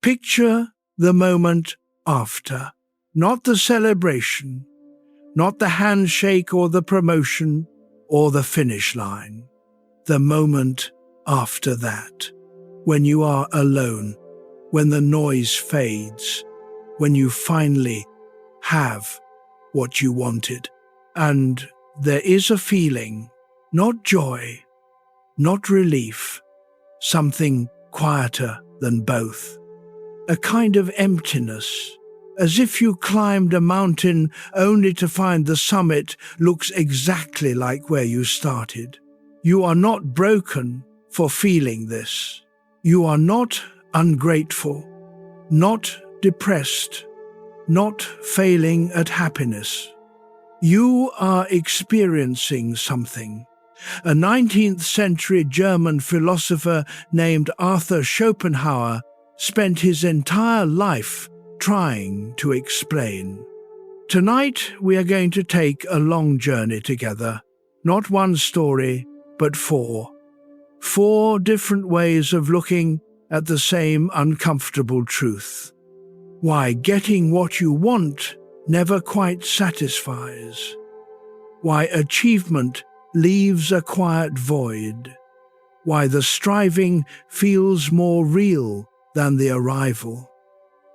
Picture the moment after, not the celebration, not the handshake or the promotion or the finish line. The moment after that, when you are alone, when the noise fades, when you finally have what you wanted. And there is a feeling, not joy, not relief, something quieter than both. A kind of emptiness, as if you climbed a mountain only to find the summit looks exactly like where you started. You are not broken for feeling this. You are not ungrateful, not depressed, not failing at happiness. You are experiencing something. A 19th century German philosopher named Arthur Schopenhauer spent his entire life trying to explain. Tonight we are going to take a long journey together, not one story, but four. Four different ways of looking at the same uncomfortable truth. Why getting what you want never quite satisfies. Why achievement leaves a quiet void. Why the striving feels more real than the arrival.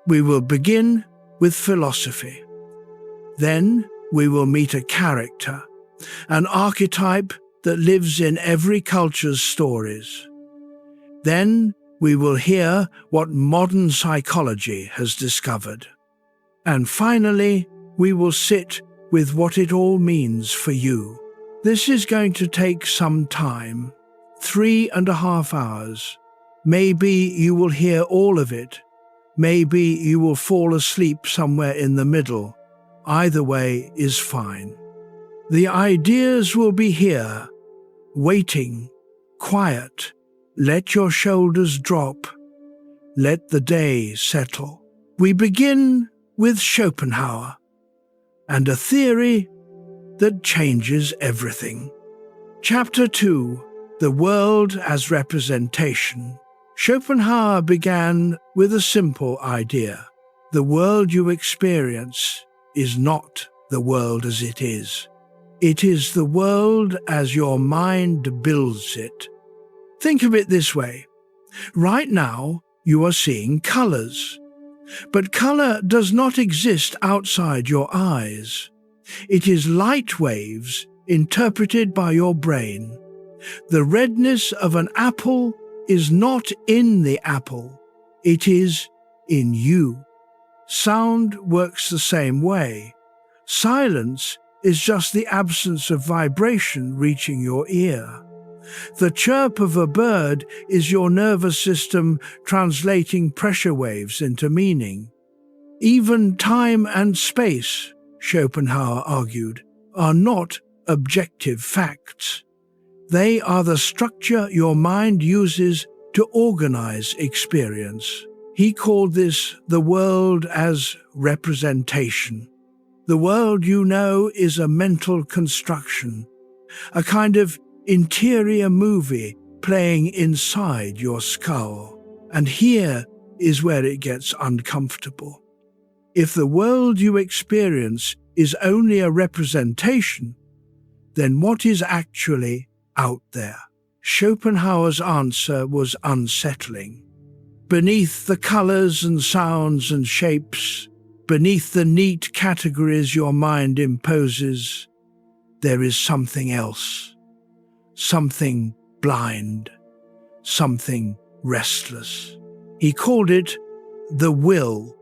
We will begin with philosophy. Then we will meet a character, an archetype that lives in every culture's stories. Then we will hear what modern psychology has discovered. And finally, we will sit with what it all means for you. This is going to take some time, 3.5 hours. Maybe you will hear all of it. Maybe you will fall asleep somewhere in the middle. Either way is fine. The ideas will be here, waiting, quiet. Let your shoulders drop. Let the day settle. We begin with Schopenhauer and a theory that changes everything. Chapter 2, The World as Representation. Schopenhauer began with a simple idea. The world you experience is not the world as it is. It is the world as your mind builds it. Think of it this way. Right now, you are seeing colors. But color does not exist outside your eyes. It is light waves interpreted by your brain. The redness of an apple is not in the apple. It is in you. Sound works the same way. Silence is just the absence of vibration reaching your ear. The chirp of a bird is your nervous system translating pressure waves into meaning. Even time and space, Schopenhauer argued, are not objective facts. They are the structure your mind uses to organize experience. He called this the world as representation. The world you know is a mental construction, a kind of interior movie playing inside your skull. And here is where it gets uncomfortable. If the world you experience is only a representation, then what is actually out there? Schopenhauer's answer was unsettling. Beneath the colors and sounds and shapes, beneath the neat categories your mind imposes, there is something else. Something blind, something restless. He called it the will.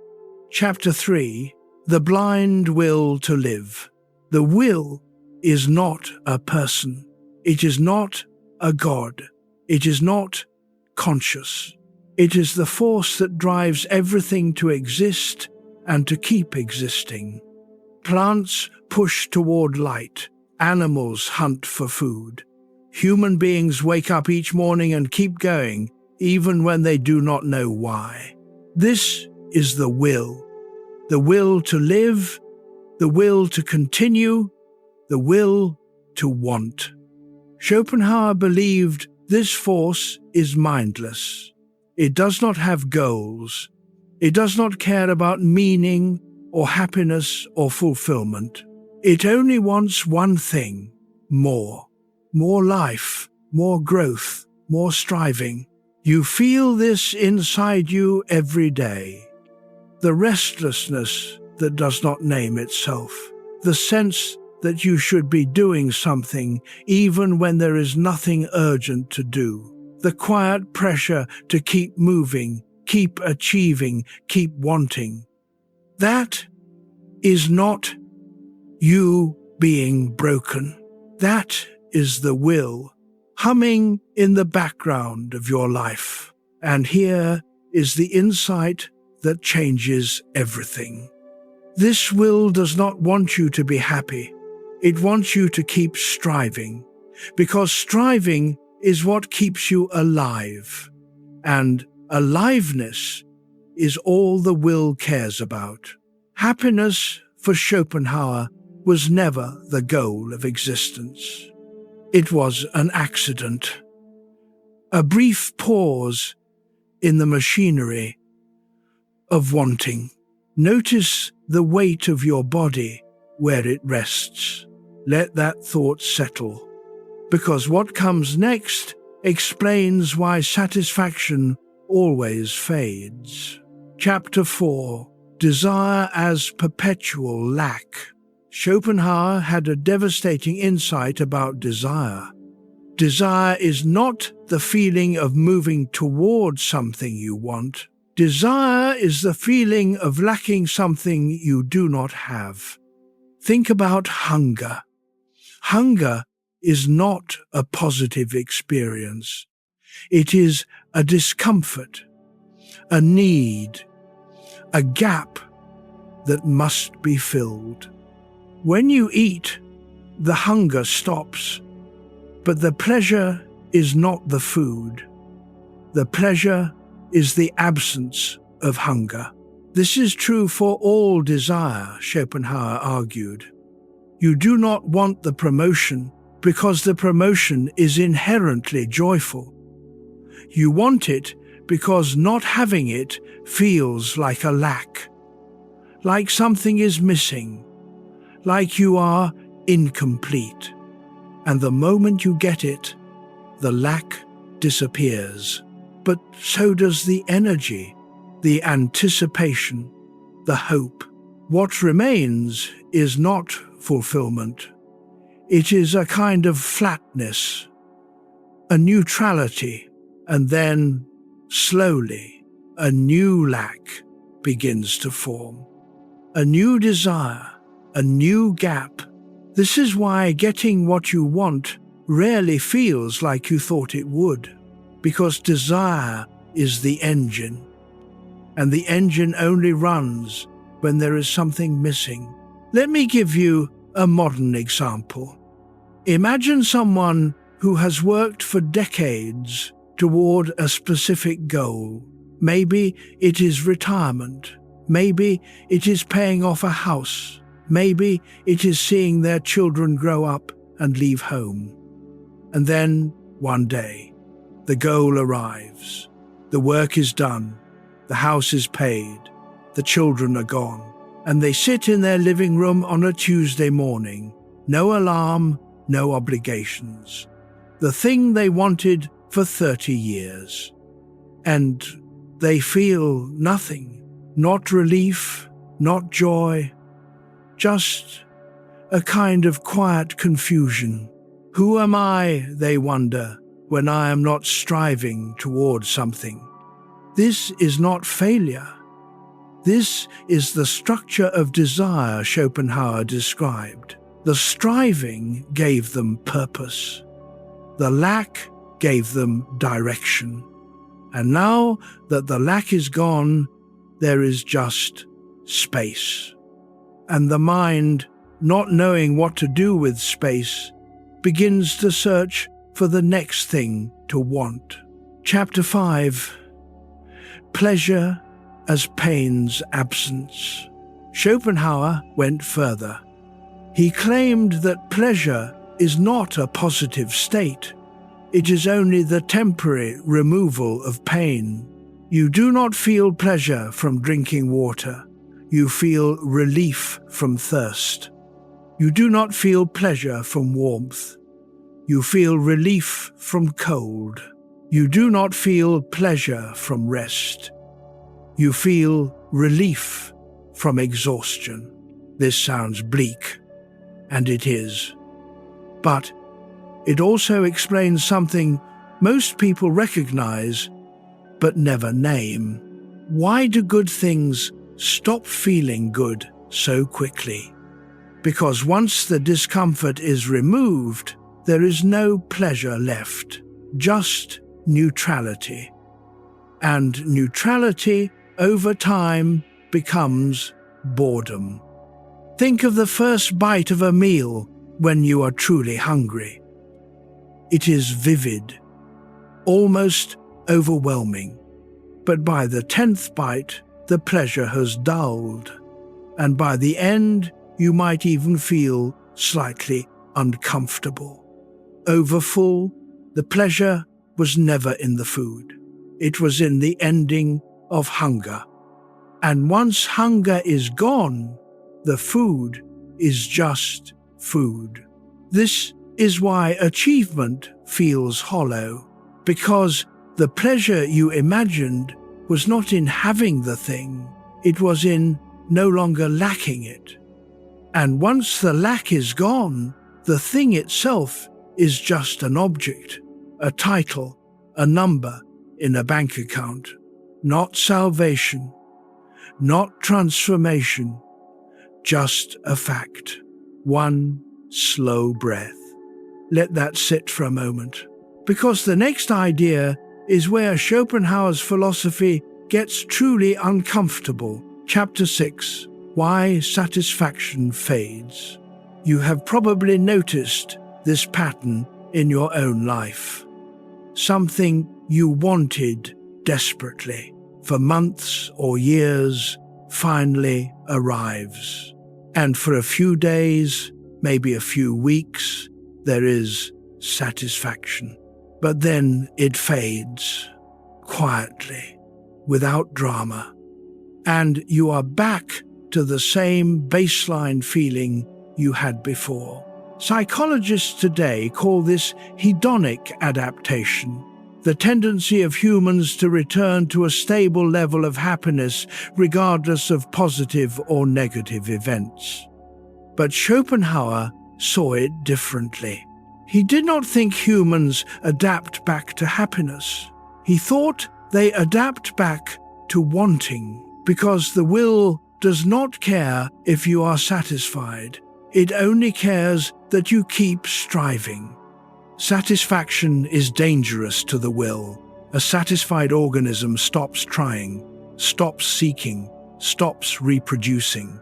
Chapter 3, The Blind Will to Live. The will is not a person. It is not a god. It is not conscious. It is the force that drives everything to exist and to keep existing. Plants push toward light. Animals hunt for food. Human beings wake up each morning and keep going, even when they do not know why. This is the will to live, the will to continue, the will to want. Schopenhauer believed this force is mindless. It does not have goals. It does not care about meaning or happiness or fulfillment. It only wants one thing: more. More life, more growth, more striving. You feel this inside you every day. The restlessness that does not name itself. The sense that you should be doing something even when there is nothing urgent to do. The quiet pressure to keep moving, keep achieving, keep wanting. That is not you being broken. That is the will humming in the background of your life. And here is the insight that changes everything. This will does not want you to be happy. It wants you to keep striving, because striving is what keeps you alive. And aliveness is all the will cares about. Happiness, for Schopenhauer, was never the goal of existence. It was an accident, a brief pause in the machinery of wanting. Notice the weight of your body where it rests. Let that thought settle, because what comes next explains why satisfaction always fades. Chapter 4: Desire as Perpetual Lack. Schopenhauer had a devastating insight about desire. Desire is not the feeling of moving towards something you want. Desire is the feeling of lacking something you do not have. Think about hunger. Hunger is not a positive experience. It is a discomfort, a need, a gap that must be filled. When you eat, the hunger stops, but the pleasure is not the food. The pleasure is the absence of hunger. This is true for all desire, Schopenhauer argued. You do not want the promotion because the promotion is inherently joyful. You want it because not having it feels like a lack, like something is missing, like you are incomplete. And the moment you get it, the lack disappears. But so does the energy, the anticipation, the hope. What remains is not fulfillment. It is a kind of flatness, a neutrality, and then, slowly, a new lack begins to form. A new desire, a new gap. This is why getting what you want rarely feels like you thought it would, because desire is the engine, and the engine only runs when there is something missing. Let me give you a modern example. Imagine someone who has worked for decades toward a specific goal. Maybe it is retirement. Maybe it is paying off a house. Maybe it is seeing their children grow up and leave home. And then, one day, the goal arrives. The work is done. The house is paid. The children are gone. And they sit in their living room on a Tuesday morning. No alarm, no obligations. The thing they wanted for 30 years. And they feel nothing. Not relief, not joy. Just a kind of quiet confusion. Who am I, they wonder, when I am not striving towards something? This is not failure. This is the structure of desire Schopenhauer described. The striving gave them purpose. The lack gave them direction. And now that the lack is gone, there is just space. And the mind, not knowing what to do with space, begins to search for the next thing to want. Chapter 5: Pleasure as Pain's Absence. Schopenhauer went further. He claimed that pleasure is not a positive state. It is only the temporary removal of pain. You do not feel pleasure from drinking water. You feel relief from thirst. You do not feel pleasure from warmth. You feel relief from cold. You do not feel pleasure from rest. You feel relief from exhaustion. This sounds bleak, and it is. But it also explains something most people recognize but never name. Why do good things stop feeling good so quickly? Because once the discomfort is removed, there is no pleasure left, just neutrality. And neutrality, over time, becomes boredom. Think of the first bite of a meal when you are truly hungry. It is vivid, almost overwhelming. But by the 10th bite, the pleasure has dulled. And by the end, you might even feel slightly uncomfortable. Overfull, the pleasure was never in the food. It was in the ending of hunger. And once hunger is gone, the food is just food. This is why achievement feels hollow, because the pleasure you imagined was not in having the thing, it was in no longer lacking it. And once the lack is gone, the thing itself is just an object, a title, a number in a bank account. Not salvation, not transformation, just a fact. One slow breath. Let that sit for a moment, because the next idea is where Schopenhauer's philosophy gets truly uncomfortable. Chapter 6, Why Satisfaction Fades. You have probably noticed this pattern in your own life. Something you wanted desperately for months or years finally arrives. And for a few days, maybe a few weeks, there is satisfaction. But then it fades, quietly, without drama. And you are back to the same baseline feeling you had before. Psychologists today call this hedonic adaptation, the tendency of humans to return to a stable level of happiness regardless of positive or negative events. But Schopenhauer saw it differently. He did not think humans adapt back to happiness. He thought they adapt back to wanting, because the will does not care if you are satisfied. It only cares that you keep striving. Satisfaction is dangerous to the will. A satisfied organism stops trying, stops seeking, stops reproducing.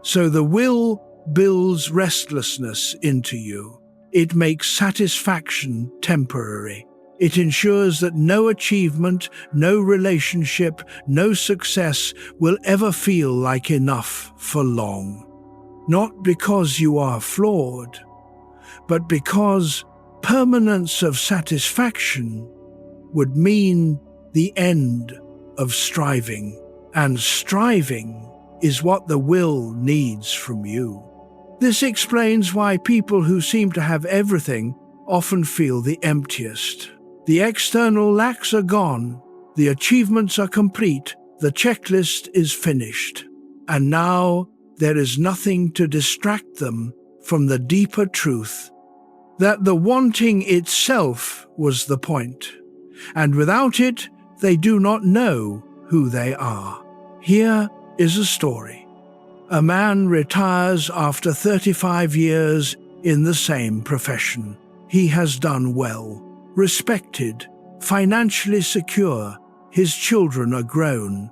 So the will builds restlessness into you. It makes satisfaction temporary. It ensures that no achievement, no relationship, no success will ever feel like enough for long. Not because you are flawed, but because permanence of satisfaction would mean the end of striving, and striving is what the will needs from you. This explains why people who seem to have everything often feel the emptiest. The external lacks are gone, the achievements are complete, the checklist is finished, and now there is nothing to distract them from the deeper truth that the wanting itself was the point, and without it, they do not know who they are. Here is a story. A man retires after 35 years in the same profession. He has done well, respected, financially secure. His children are grown.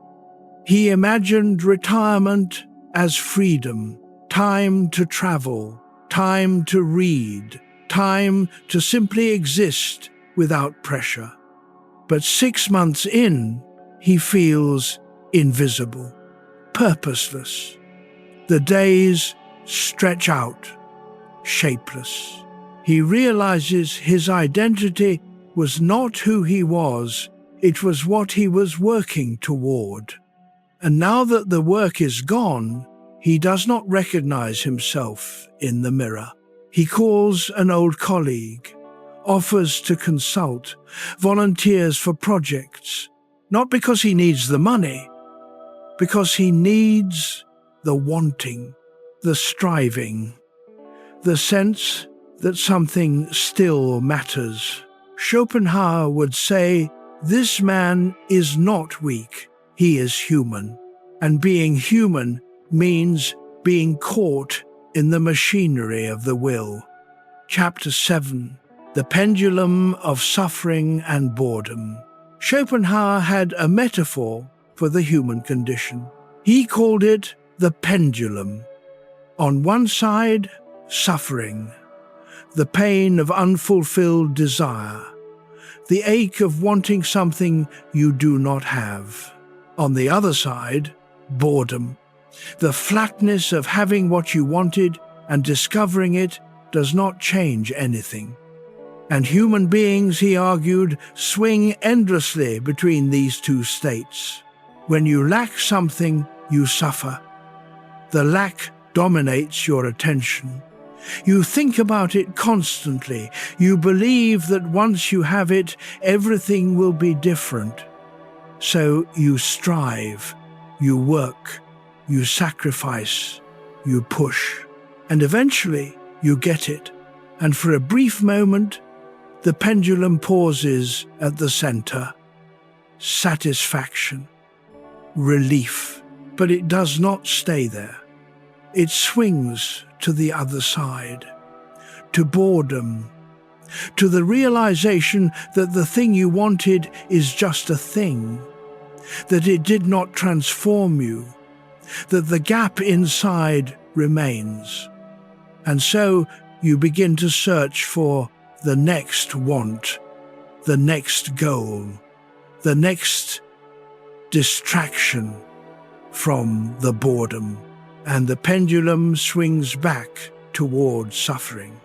He imagined retirement as freedom, time to travel, time to read, time to simply exist without pressure. But 6 months in, he feels invisible, purposeless. The days stretch out, shapeless. He realizes his identity was not who he was, It was what he was working toward. And now that the work is gone, he does not recognize himself in the mirror. He calls an old colleague, offers to consult, volunteers for projects, not because he needs the money, because he needs the wanting, the striving, the sense that something still matters. Schopenhauer would say, this man is not weak, he is human. And being human means being caught in the machinery of the will. Chapter 7. The Pendulum of Suffering and Boredom. Schopenhauer had a metaphor for the human condition. He called it the pendulum. On one side, suffering, the pain of unfulfilled desire, the ache of wanting something you do not have. On the other side, boredom, the flatness of having what you wanted and discovering it does not change anything. And human beings, he argued, swing endlessly between these two states. When you lack something, you suffer. The lack dominates your attention. You think about it constantly. You believe that once you have it, everything will be different. So you strive, you work, you sacrifice, you push, and eventually you get it. And for a brief moment, the pendulum pauses at the center. Satisfaction, relief, but it does not stay there. It swings to the other side, to boredom, to the realization that the thing you wanted is just a thing, that it did not transform you, that the gap inside remains. And so you begin to search for the next want, the next goal, the next distraction from the boredom, and the pendulum swings back toward suffering.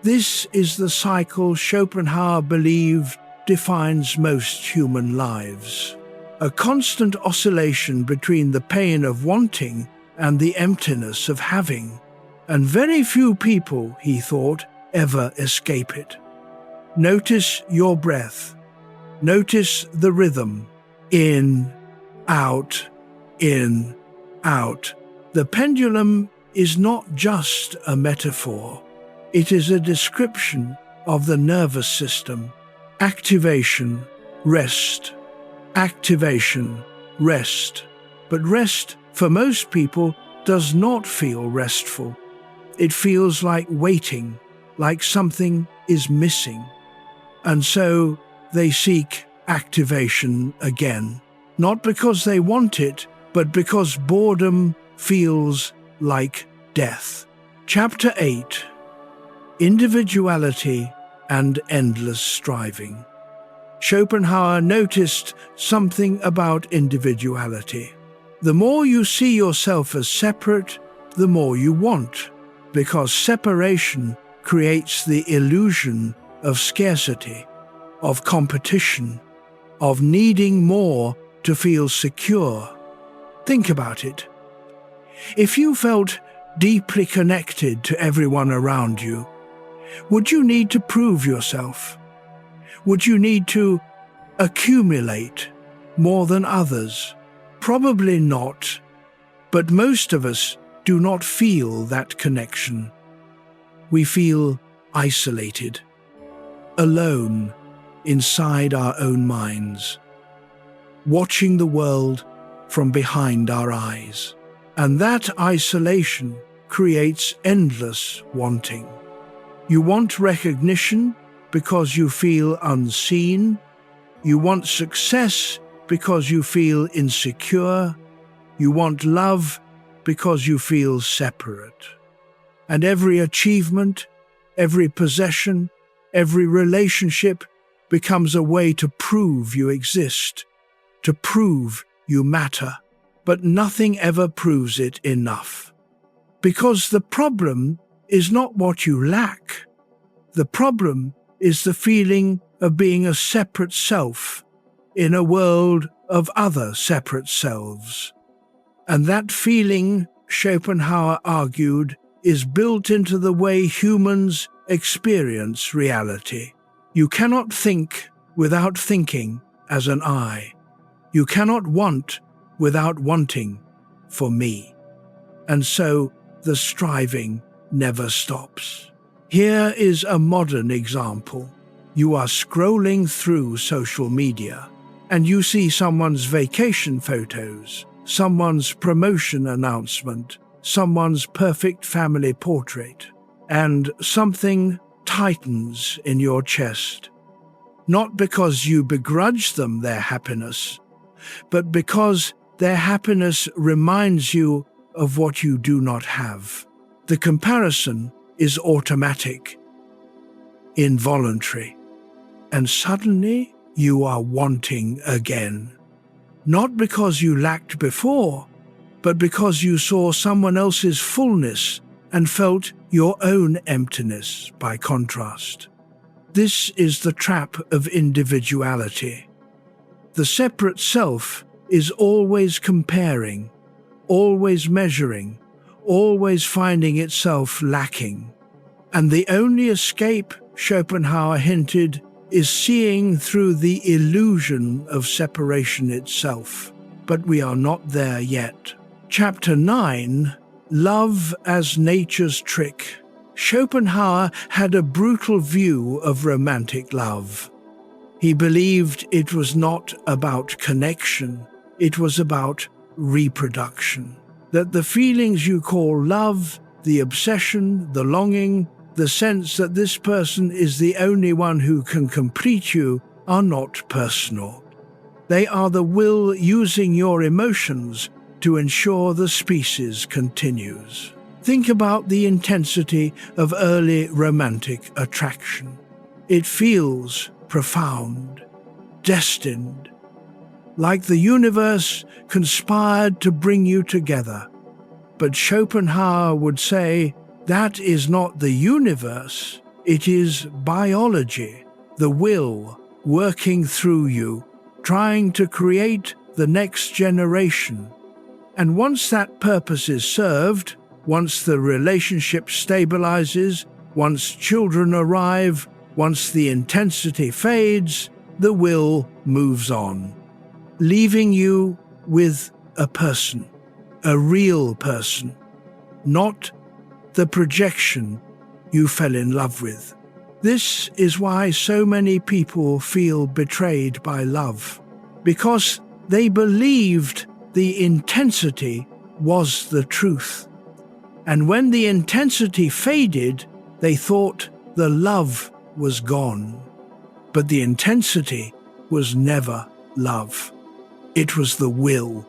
This is the cycle Schopenhauer believed defines most human lives. A constant oscillation between the pain of wanting and the emptiness of having. And very few people, he thought, ever escape it. Notice your breath. Notice the rhythm. In, out, in, out. The pendulum is not just a metaphor. It is a description of the nervous system. Activation, rest. Activation, rest. But rest, for most people, does not feel restful. It feels like waiting, like something is missing. And so they seek activation again, not because they want it, but because boredom feels like death. Chapter 8. Individuality and Endless Striving. Schopenhauer noticed something about individuality. The more you see yourself as separate, the more you want, because separation creates the illusion of scarcity, of competition, of needing more to feel secure. Think about it. If you felt deeply connected to everyone around you, would you need to prove yourself? Would you need to accumulate more than others? Probably not, but most of us do not feel that connection. We feel isolated, alone inside our own minds, watching the world from behind our eyes. And that isolation creates endless wanting. You want recognition because you feel unseen. You want success because you feel insecure. You want love because you feel separate. And every achievement, every possession, every relationship becomes a way to prove you exist, to prove you matter. But nothing ever proves it enough. Because the problem is not what you lack. The problem is the feeling of being a separate self in a world of other separate selves. And that feeling, Schopenhauer argued, is built into the way humans experience reality. You cannot think without thinking as an I. You cannot want without wanting for me. And so the striving never stops. Here is a modern example. You are scrolling through social media, and you see someone's vacation photos, someone's promotion announcement, someone's perfect family portrait, and something tightens in your chest. Not because you begrudge them their happiness, but because their happiness reminds you of what you do not have. The comparison is automatic, involuntary, and suddenly you are wanting again. Not because you lacked before, but because you saw someone else's fullness and felt your own emptiness by contrast. This is the trap of individuality. The separate self is always comparing, always measuring, always finding itself lacking. And the only escape, Schopenhauer hinted, is seeing through the illusion of separation itself. But we are not there yet. Chapter 9, Love as Nature's Trick. Schopenhauer had a brutal view of romantic love. He believed it was not about connection, it was about reproduction. That the feelings you call love, the obsession, the longing, the sense that this person is the only one who can complete you, are not personal. They are the will using your emotions to ensure the species continues. Think about the intensity of early romantic attraction. It feels profound, destined, like the universe conspired to bring you together. But Schopenhauer would say that is not the universe, it is biology, the will working through you, trying to create the next generation. And once that purpose is served, once the relationship stabilizes, once children arrive, once the intensity fades, the will moves on, leaving you with a person, a real person, not the projection you fell in love with. This is why so many people feel betrayed by love, because they believed the intensity was the truth. And when the intensity faded, they thought the love was gone. But the intensity was never love. It was the will,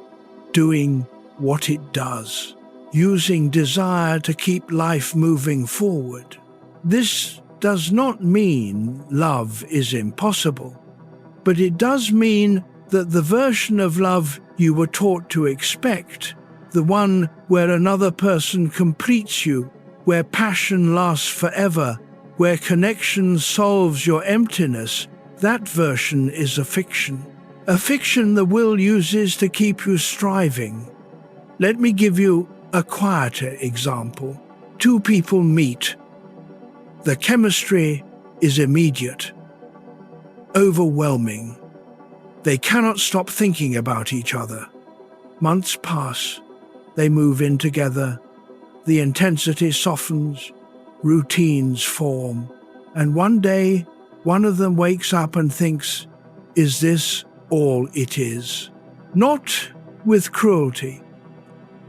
doing what it does, using desire to keep life moving forward. This does not mean love is impossible, but it does mean that the version of love you were taught to expect, the one where another person completes you, where passion lasts forever, where connection solves your emptiness, that version is a fiction. A fiction the will uses to keep you striving. Let me give you a quieter example. Two people meet. The chemistry is immediate, overwhelming. They cannot stop thinking about each other. Months pass. They move in together. The intensity softens. Routines form. And one day, one of them wakes up and thinks, is this all it is? Not with cruelty,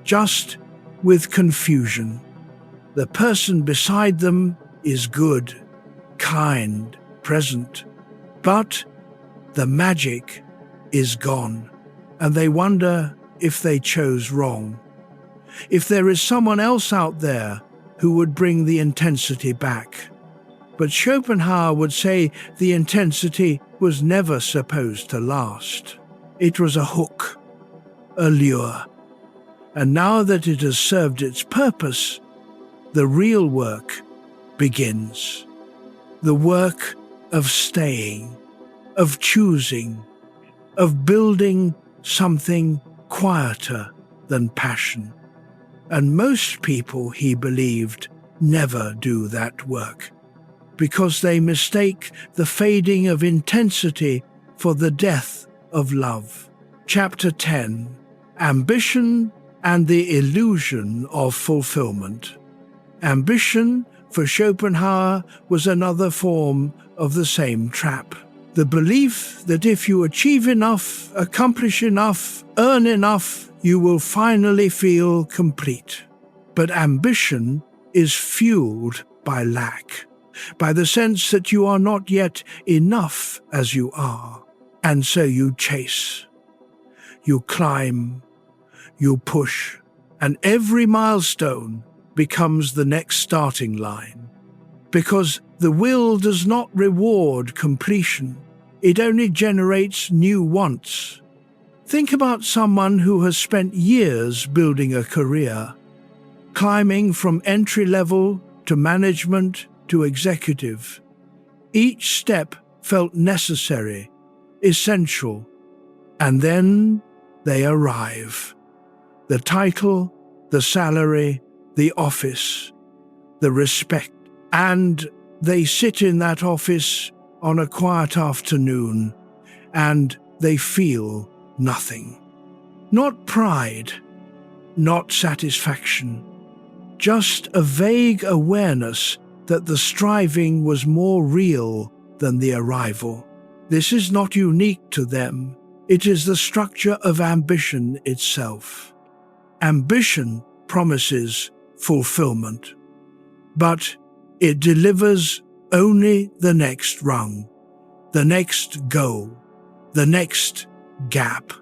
just with confusion. The person beside them is good, kind, present, but the magic is gone, and they wonder if they chose wrong. If there is someone else out there who would bring the intensity back. But Schopenhauer would say the intensity was never supposed to last. It was a hook, a lure. And now that it has served its purpose, the real work begins. The work of staying, of choosing, of building something quieter than passion. And most people, he believed, never do that work, because they mistake the fading of intensity for the death of love. Chapter 10. Ambition and the Illusion of Fulfillment. Ambition, for Schopenhauer, was another form of the same trap. The belief that if you achieve enough, accomplish enough, earn enough, you will finally feel complete. But ambition is fueled by lack, by the sense that you are not yet enough as you are. And so you chase, you climb, you push, and every milestone becomes the next starting line. Because the will does not reward completion, it only generates new wants. Think about someone who has spent years building a career, climbing from entry level to management to executive. Each step felt necessary, essential, and then they arrive. The title, the salary, the office, the respect, and they sit in that office on a quiet afternoon, and they feel nothing. Not pride, not satisfaction, just a vague awareness that the striving was more real than the arrival. This is not unique to them. It is the structure of ambition itself. Ambition promises fulfillment, but it delivers only the next rung, the next goal, the next gap.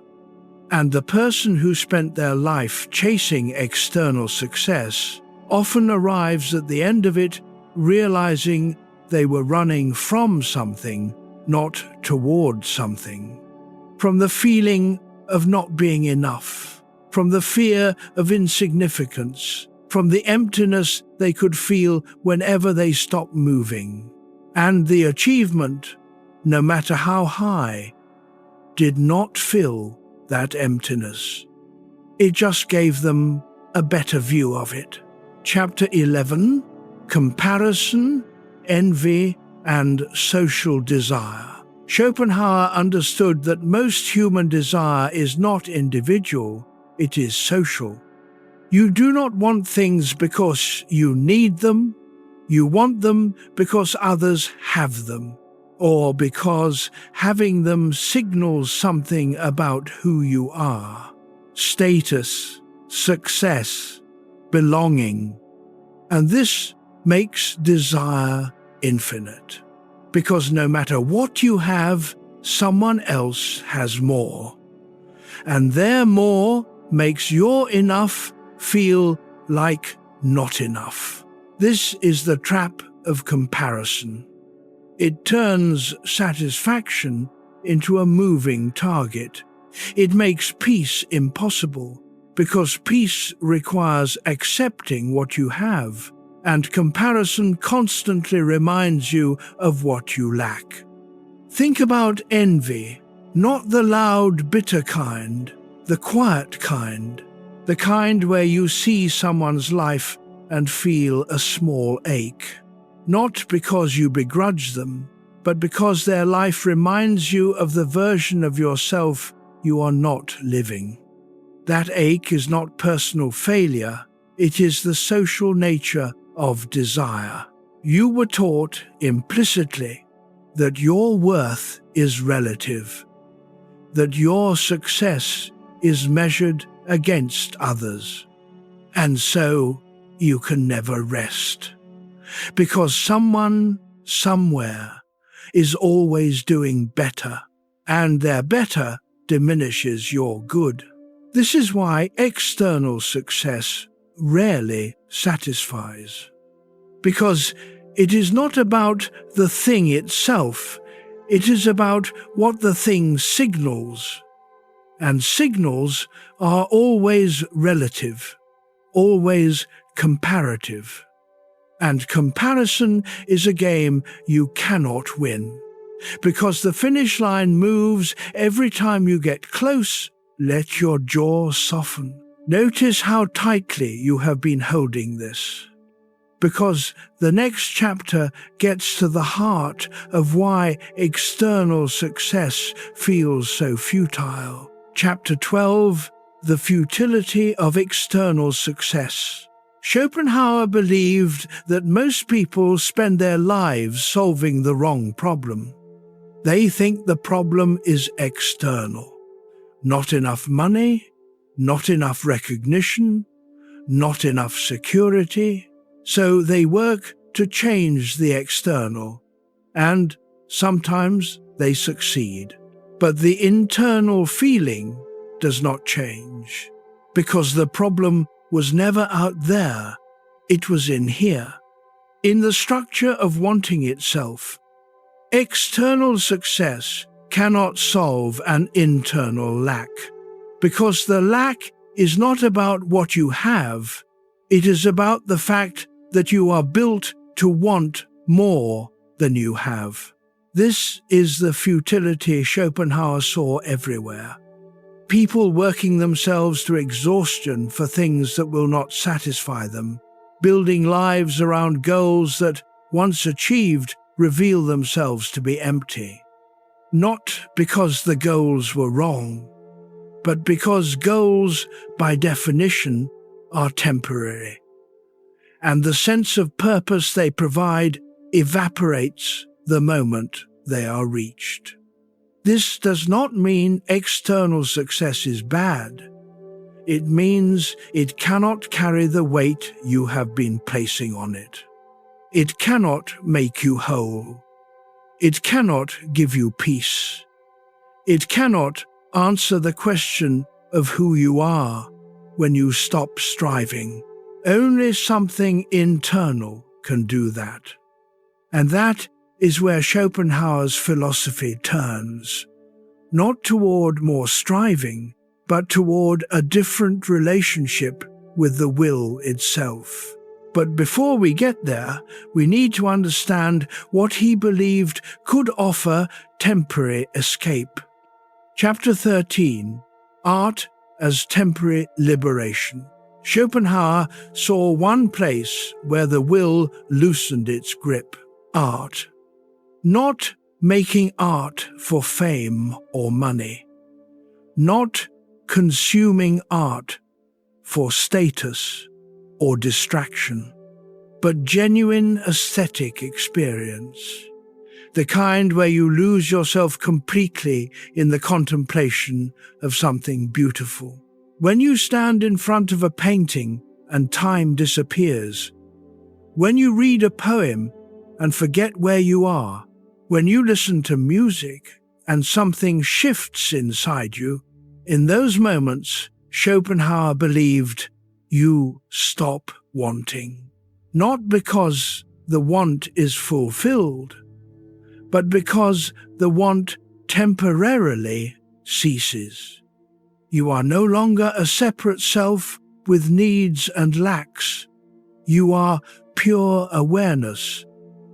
And the person who spent their life chasing external success often arrives at the end of it realizing they were running from something, not toward something. From the feeling of not being enough, from the fear of insignificance, from the emptiness they could feel whenever they stopped moving. And the achievement, no matter how high, did not fill that emptiness. It just gave them a better view of it. Chapter 11. Comparison, Envy, and Social Desire. Schopenhauer understood that most human desire is not individual, it is social. You do not want things because you need them. You want them because others have them, or because having them signals something about who you are. Status, success, belonging. And this makes desire infinite, because no matter what you have, someone else has more. And their more makes your enough feel like not enough. This is the trap of comparison. It turns satisfaction into a moving target. It makes peace impossible, because peace requires accepting what you have, and comparison constantly reminds you of what you lack. Think about envy, not the loud, bitter kind, the quiet kind, the kind where you see someone's life and feel a small ache. Not because you begrudge them, but because their life reminds you of the version of yourself you are not living. That ache is not personal failure, it is the social nature of desire. You were taught implicitly that your worth is relative, that your success is measured against others, and so you can never rest, because someone, somewhere, is always doing better, and their better diminishes your good. This is why external success rarely satisfies, because it is not about the thing itself, it is about what the thing signals. And signals are always relative, always comparative. And comparison is a game you cannot win. Because the finish line moves every time you get close, let your jaw soften. Notice how tightly you have been holding this. Because the next chapter gets to the heart of why external success feels so futile. Chapter 12, The Futility of External Success. Schopenhauer believed that most people spend their lives solving the wrong problem. They think the problem is external. Not enough money, not enough recognition, not enough security. So they work to change the external, and sometimes they succeed. But the internal feeling does not change, because the problem was never out there, it was in here, in the structure of wanting itself. External success cannot solve an internal lack, because the lack is not about what you have, it is about the fact that you are built to want more than you have. This is the futility Schopenhauer saw everywhere. People working themselves to exhaustion for things that will not satisfy them, building lives around goals that, once achieved, reveal themselves to be empty. Not because the goals were wrong, but because goals, by definition, are temporary. And the sense of purpose they provide evaporates the moment they are reached. This does not mean external success is bad. It means it cannot carry the weight you have been placing on it. It cannot make you whole. It cannot give you peace. It cannot answer the question of who you are when you stop striving. Only something internal can do that. And that is where Schopenhauer's philosophy turns, not toward more striving, but toward a different relationship with the will itself. But before we get there, we need to understand what he believed could offer temporary escape. Chapter 13, Art as Temporary Liberation. Schopenhauer saw one place where the will loosened its grip: art. Not making art for fame or money. Not consuming art for status or distraction, but genuine aesthetic experience. The kind where you lose yourself completely in the contemplation of something beautiful. When you stand in front of a painting and time disappears, when you read a poem and forget where you are, when you listen to music and something shifts inside you, in those moments, Schopenhauer believed you stop wanting. Not because the want is fulfilled, but because the want temporarily ceases. You are no longer a separate self with needs and lacks. You are pure awareness,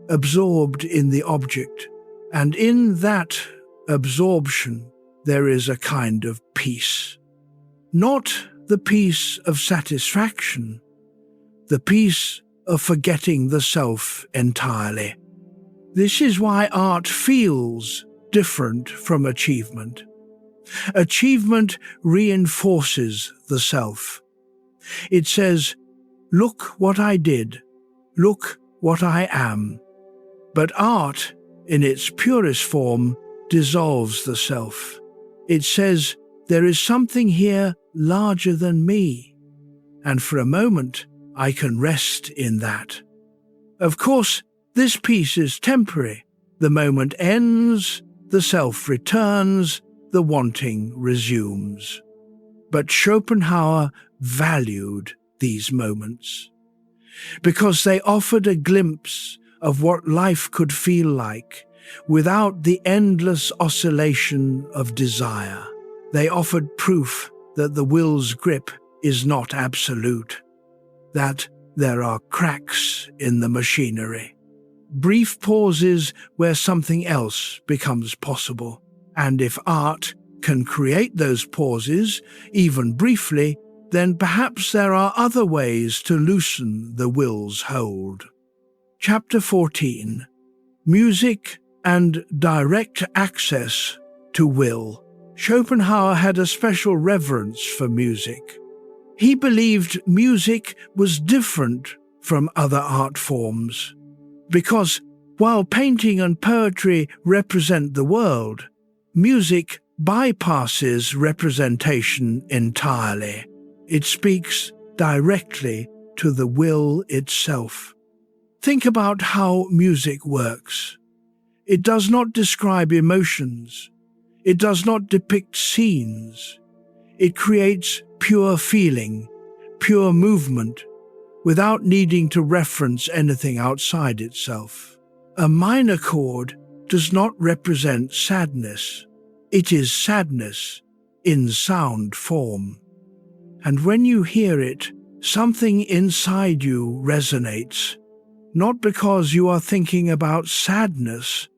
absorbed in the object, and in that absorption there is a kind of peace. Not the peace of satisfaction, the peace of forgetting the self entirely. This is why art feels different from achievement. Achievement reinforces the self. It says, "Look what I did, look what I am." But art, in its purest form, dissolves the self. It says, "There is something here larger than me, and for a moment I can rest in that." Of course, this peace is temporary. The moment ends, the self returns, the wanting resumes. But Schopenhauer valued these moments because they offered a glimpse of what life could feel like without the endless oscillation of desire. They offered proof that the will's grip is not absolute, that there are cracks in the machinery. brief pauses where something else becomes possible. And if art can create those pauses, even briefly, then perhaps there are other ways to loosen the will's hold. Chapter 14. Music and direct access to will. Schopenhauer had a special reverence for music. He believed music was different from other art forms, because while painting and poetry represent the world, music bypasses representation entirely. It speaks directly to the will itself. Think about how music works. It does not describe emotions. It does not depict scenes. It creates pure feeling, pure movement, without needing to reference anything outside itself. A minor chord does not represent sadness. It is sadness in sound form. And when you hear it, something inside you resonates, not because you are thinking about sadness,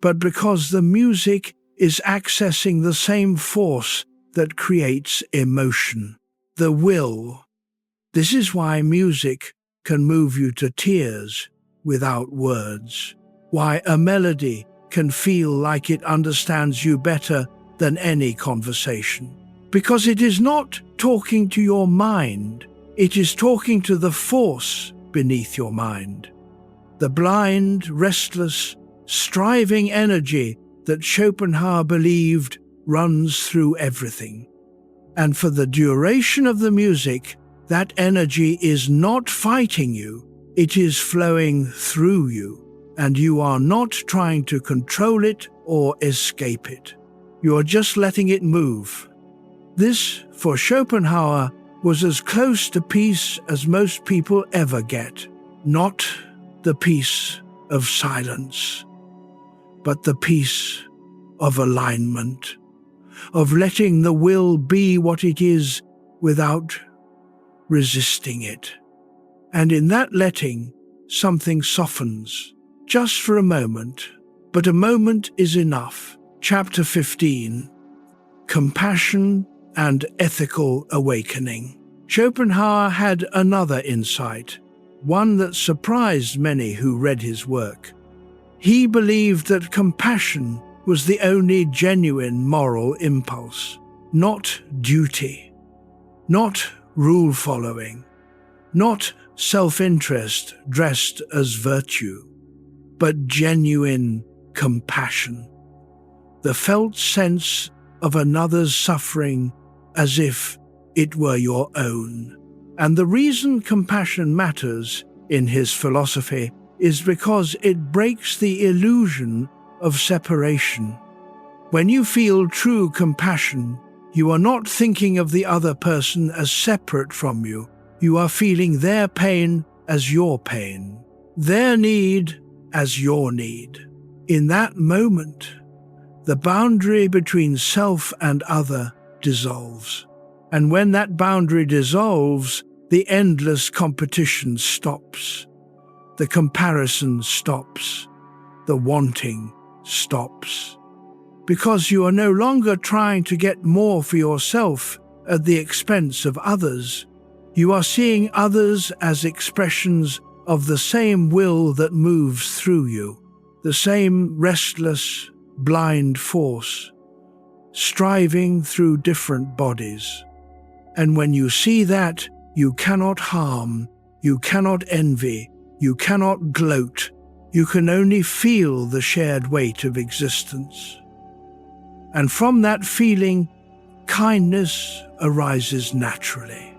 but because the music is accessing the same force that creates emotion, the will. This is why music can move you to tears without words, why a melody can feel like it understands you better than any conversation. Because it is not talking to your mind, it is talking to the force beneath your mind. The blind, restless, striving energy that Schopenhauer believed runs through everything. And for the duration of the music, that energy is not fighting you, it is flowing through you, and you are not trying to control it or escape it. You are just letting it move. This, for Schopenhauer, was as close to peace as most people ever get. Not the peace of silence, but the peace of alignment, of letting the will be what it is without resisting it. And in that letting, something softens, just for a moment, but a moment is enough. Chapter 15. Compassion and ethical awakening. Schopenhauer had another insight, one that surprised many who read his work. He believed that compassion was the only genuine moral impulse, not duty, not rule-following, not self-interest dressed as virtue, but genuine compassion, the felt sense of another's suffering as if it were your own. And the reason compassion matters in his philosophy is because it breaks the illusion of separation. When you feel true compassion, you are not thinking of the other person as separate from you. You are feeling their pain as your pain, their need as your need. In that moment, the boundary between self and other dissolves. And when that boundary dissolves, the endless competition stops. The comparison stops. The wanting stops. Because you are no longer trying to get more for yourself at the expense of others. You are seeing others as expressions of the same will that moves through you, the same restless, blind force, striving through different bodies. And when you see that, you cannot harm, you cannot envy, you cannot gloat, you can only feel the shared weight of existence. And from that feeling, kindness arises naturally.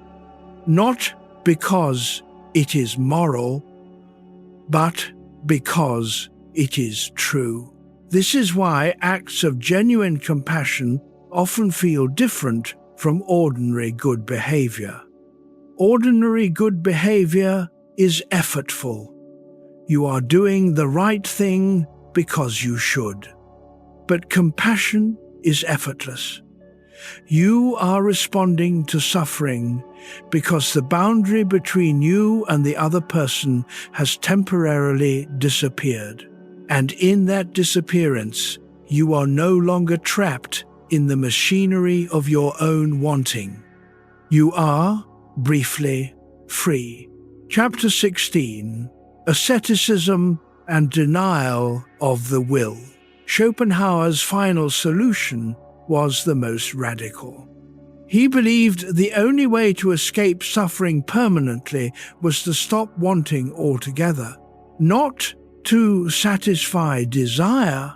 Not because it is moral, but because it is true. This is why acts of genuine compassion often feel different from ordinary good behavior. Ordinary good behavior is effortful. You are doing the right thing because you should. But compassion is effortless. You are responding to suffering because the boundary between you and the other person has temporarily disappeared. And in that disappearance, you are no longer trapped in the machinery of your own wanting. You are, briefly, free. Chapter 16. Asceticism and Denial of the Will. Schopenhauer's final solution was the most radical. He believed the only way to escape suffering permanently was to stop wanting altogether, not to satisfy desire,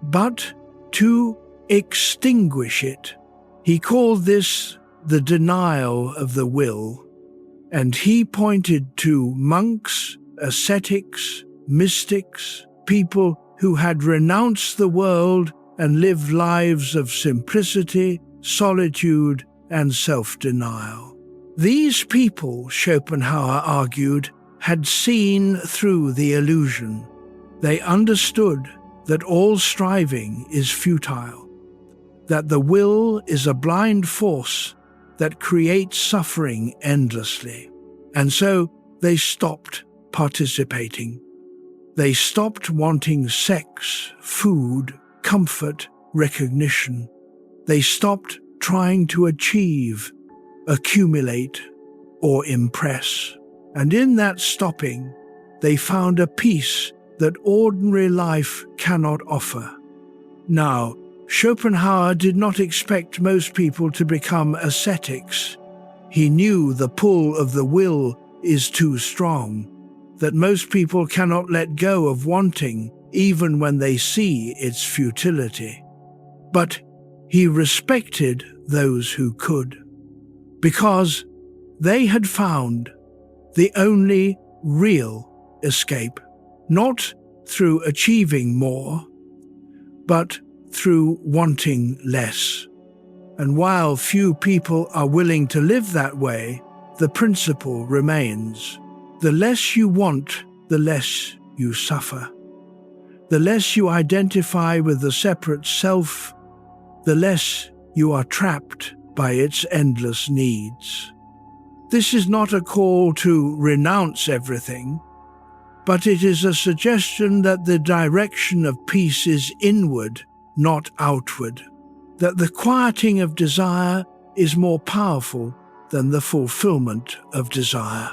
but to extinguish it. He called this the denial of the will, and he pointed to monks, ascetics, mystics, people who had renounced the world and lived lives of simplicity, solitude, and self-denial. These people, Schopenhauer argued, had seen through the illusion. They understood that all striving is futile, that the will is a blind force that creates suffering endlessly. And so they stopped participating. They stopped wanting sex, food, comfort, recognition. They stopped trying to achieve, accumulate, or impress. And in that stopping, they found a peace that ordinary life cannot offer. Now, Schopenhauer did not expect most people to become ascetics. He knew the pull of the will is too strong, that most people cannot let go of wanting even when they see its futility. But he respected those who could, because they had found the only real escape, not through achieving more, but through wanting less. And while few people are willing to live that way, the principle remains. The less you want, the less you suffer. The less you identify with the separate self, the less you are trapped by its endless needs. This is not a call to renounce everything, but it is a suggestion that the direction of peace is inward, not outward, that the quieting of desire is more powerful than the fulfillment of desire.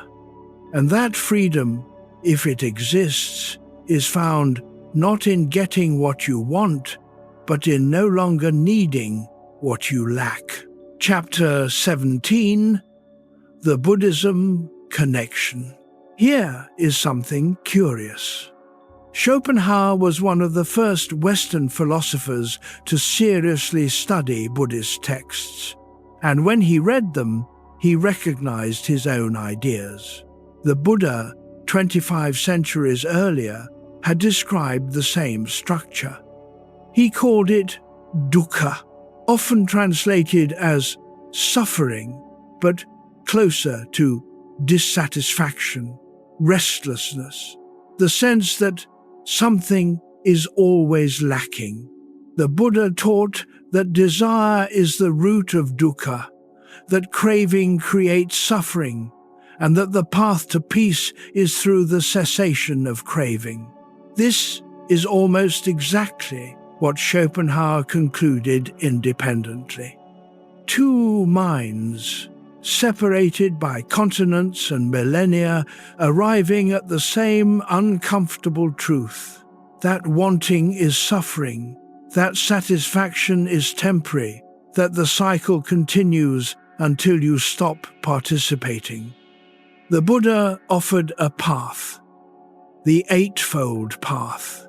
And that freedom, if it exists, is found not in getting what you want, but in no longer needing what you lack. Chapter 17. The Buddhism Connection. Here is something curious. Schopenhauer was one of the first Western philosophers to seriously study Buddhist texts, and when he read them, he recognized his own ideas. The Buddha, 25 centuries earlier, had described the same structure. He called it dukkha, often translated as suffering, but closer to dissatisfaction, restlessness, the sense that something is always lacking. The Buddha taught that desire is the root of dukkha, that craving creates suffering, and that the path to peace is through the cessation of craving. This is almost exactly what Schopenhauer concluded independently. Two minds, separated by continents and millennia, arriving at the same uncomfortable truth, that wanting is suffering, that satisfaction is temporary, that the cycle continues until you stop participating. The Buddha offered a path, the Eightfold Path,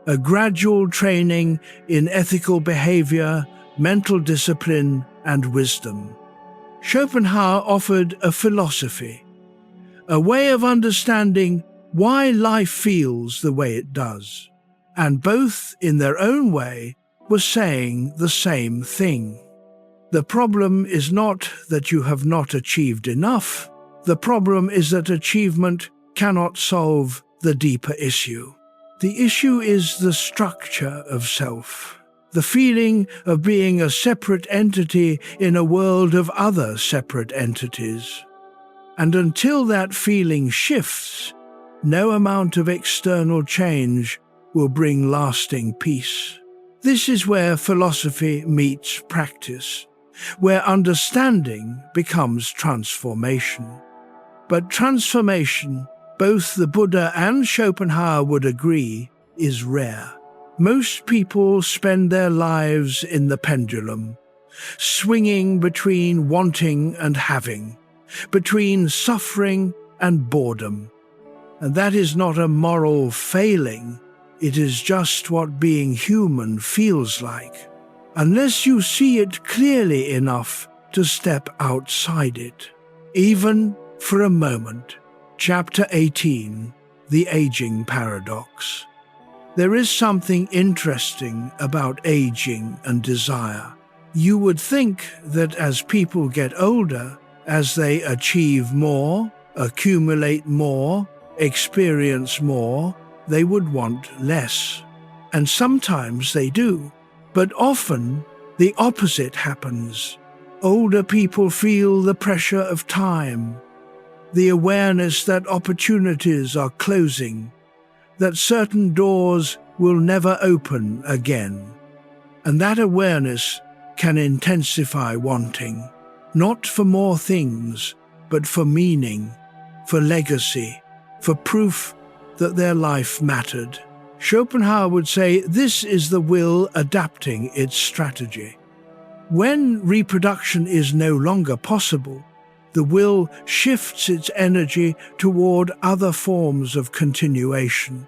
a gradual training in ethical behavior, mental discipline, and wisdom. Schopenhauer offered a philosophy, a way of understanding why life feels the way it does, and both, in their own way, were saying the same thing. The problem is not that you have not achieved enough. The problem is that achievement cannot solve the deeper issue. The issue is the structure of self. the feeling of being a separate entity in a world of other separate entities. And until that feeling shifts, no amount of external change will bring lasting peace. This is where philosophy meets practice, where understanding becomes transformation. But transformation, both the Buddha and Schopenhauer would agree, is rare. Most people spend their lives in the pendulum, swinging between wanting and having, between suffering and boredom. And that is not a moral failing, it is just what being human feels like, unless you see it clearly enough to step outside it, even for a moment. Chapter 18, The Aging Paradox. There is something interesting about aging and desire. You would think that as people get older, as they achieve more, accumulate more, experience more, they would want less. And sometimes they do. But often the opposite happens. Older people feel the pressure of time, the awareness that opportunities are closing, that certain doors will never open again. And that awareness can intensify wanting, not for more things, but for meaning, for legacy, for proof that their life mattered. Schopenhauer would say this is the will adapting its strategy. When reproduction is no longer possible, the will shifts its energy toward other forms of continuation,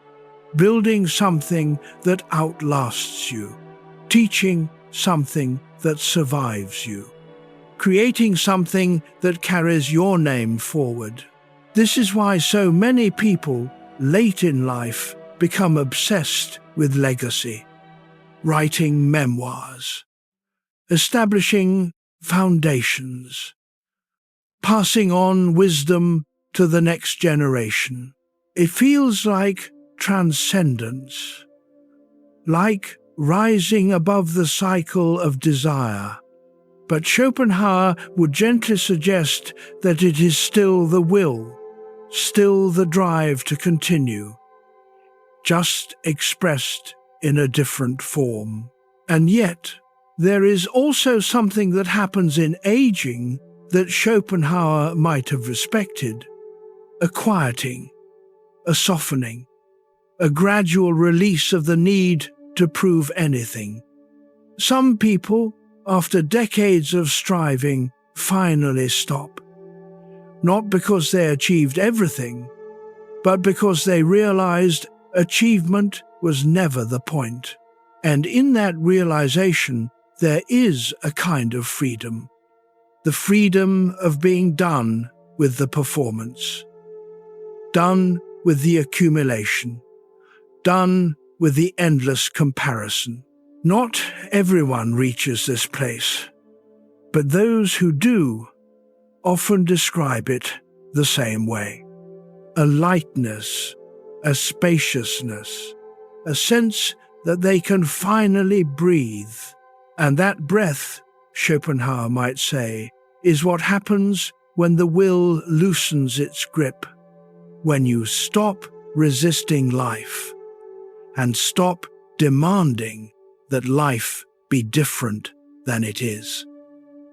building something that outlasts you, teaching something that survives you, creating something that carries your name forward. This is why so many people, late in life, become obsessed with legacy, writing memoirs, establishing foundations, passing on wisdom to the next generation. It feels like transcendence, like rising above the cycle of desire. But Schopenhauer would gently suggest that it is still the will, still the drive to continue, just expressed in a different form. And yet, there is also something that happens in aging that Schopenhauer might have respected: a quieting, a softening, a gradual release of the need to prove anything. Some people, after decades of striving, finally stop, not because they achieved everything, but because they realized achievement was never the point. And in that realization, there is a kind of freedom. The freedom of being done with the performance, done with the accumulation, done with the endless comparison. Not everyone reaches this place, but those who do often describe it the same way. A lightness, a spaciousness, a sense that they can finally breathe. And that breath, Schopenhauer might say, is what happens when the will loosens its grip, when you stop resisting life and stop demanding that life be different than it is.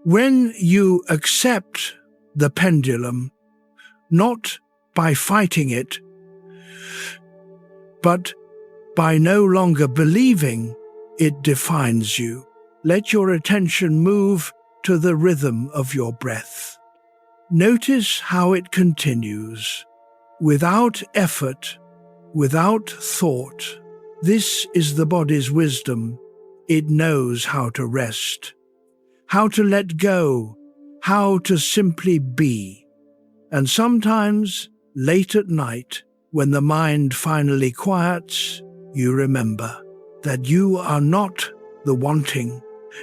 When you accept the pendulum, not by fighting it, but by no longer believing it defines you, let your attention move to the rhythm of your breath. Notice how it continues, without effort, without thought. This is the body's wisdom. It knows how to rest, how to let go, how to simply be. And sometimes, late at night, when the mind finally quiets, you remember that you are not the wanting.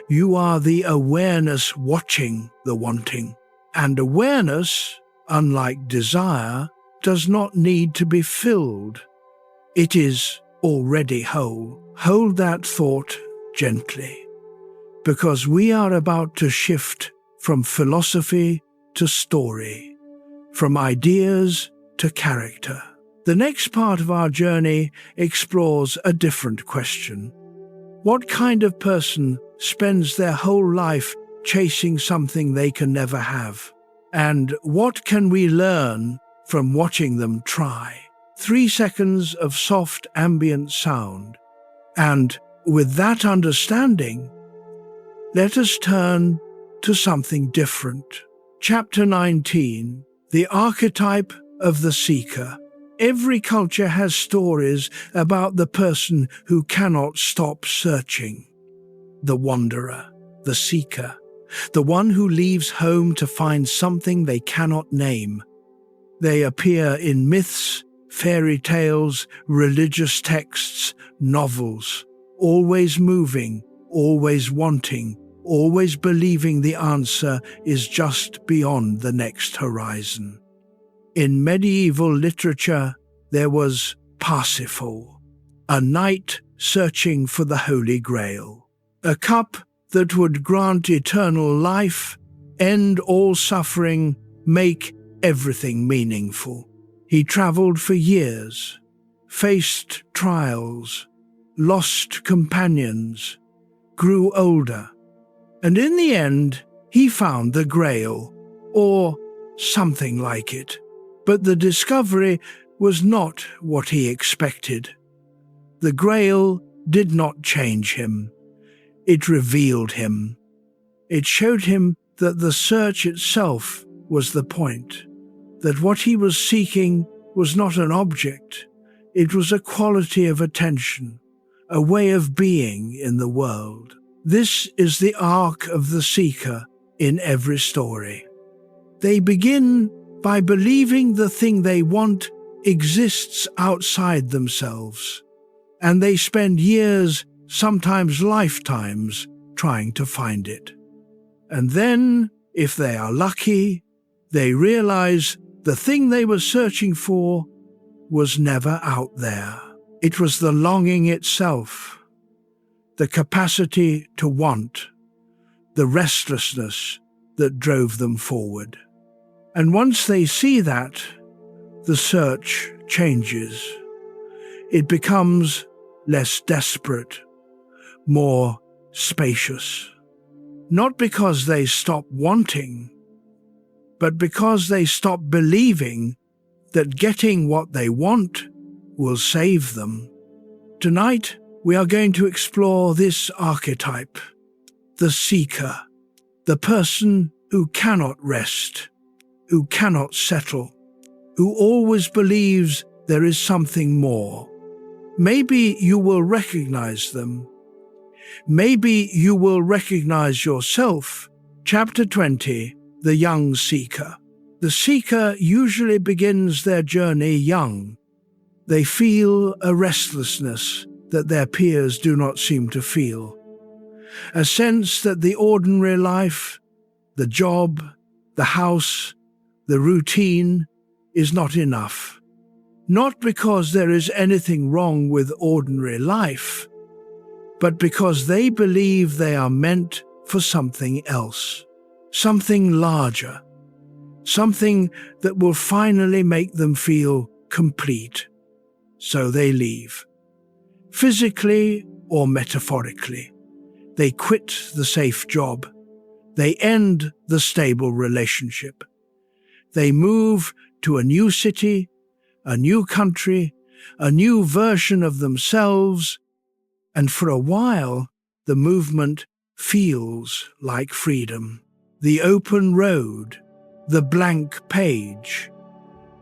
You are the awareness watching the wanting. And awareness, unlike desire, does not need to be filled. It is already whole. Hold that thought gently, because we are about to shift from philosophy to story, from ideas to character. The next part of our journey explores a different question. What kind of person spends their whole life chasing something they can never have? And what can we learn from watching them try? 3 seconds of soft ambient sound. And with that understanding, let us turn to something different. Chapter 19, The Archetype of the Seeker. Every culture has stories about the person who cannot stop searching. The wanderer, the seeker, the one who leaves home to find something they cannot name. They appear in myths, fairy tales, religious texts, novels, always moving, always wanting, always believing the answer is just beyond the next horizon. In medieval literature, there was Parsifal, a knight searching for the Holy Grail, a cup that would grant eternal life, end all suffering, make everything meaningful. He traveled for years, faced trials, lost companions, grew older, and in the end, he found the Grail, or something like it. But the discovery was not what he expected. The Grail did not change him. It revealed him. It showed him that the search itself was the point, that what he was seeking was not an object, it was a quality of attention, a way of being in the world. This is the arc of the seeker in every story. They begin by believing the thing they want exists outside themselves, and they spend years, sometimes lifetimes, trying to find it. And then, if they are lucky, they realize the thing they were searching for was never out there. It was the longing itself, the capacity to want, the restlessness that drove them forward. And once they see that, the search changes. It becomes less desperate, more spacious. Not because they stop wanting, but because they stop believing that getting what they want will save them. Tonight, we are going to explore this archetype, the seeker, the person who cannot rest, who cannot settle, who always believes there is something more. Maybe you will recognize them. Maybe you will recognize yourself. Chapter 20, The Young Seeker. The seeker usually begins their journey young. They feel a restlessness that their peers do not seem to feel, a sense that the ordinary life, the job, the house, the routine is not enough. Not because there is anything wrong with ordinary life, but because they believe they are meant for something else, something larger, something that will finally make them feel complete. So they leave. Physically or metaphorically, they quit the safe job. They end the stable relationship. They move to a new city, a new country, a new version of themselves, and for a while, the movement feels like freedom. The open road, the blank page,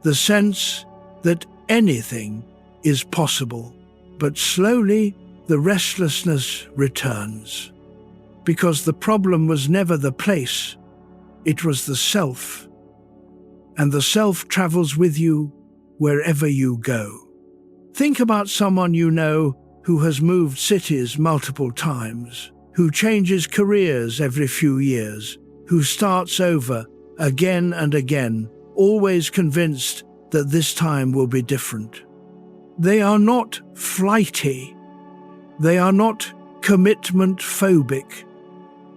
the sense that anything is possible. But slowly, the restlessness returns. Because the problem was never the place, it was the self. And the self travels with you wherever you go. Think about someone you know who has moved cities multiple times, who changes careers every few years, who starts over again and again, always convinced that this time will be different. They are not flighty. They are not commitment phobic.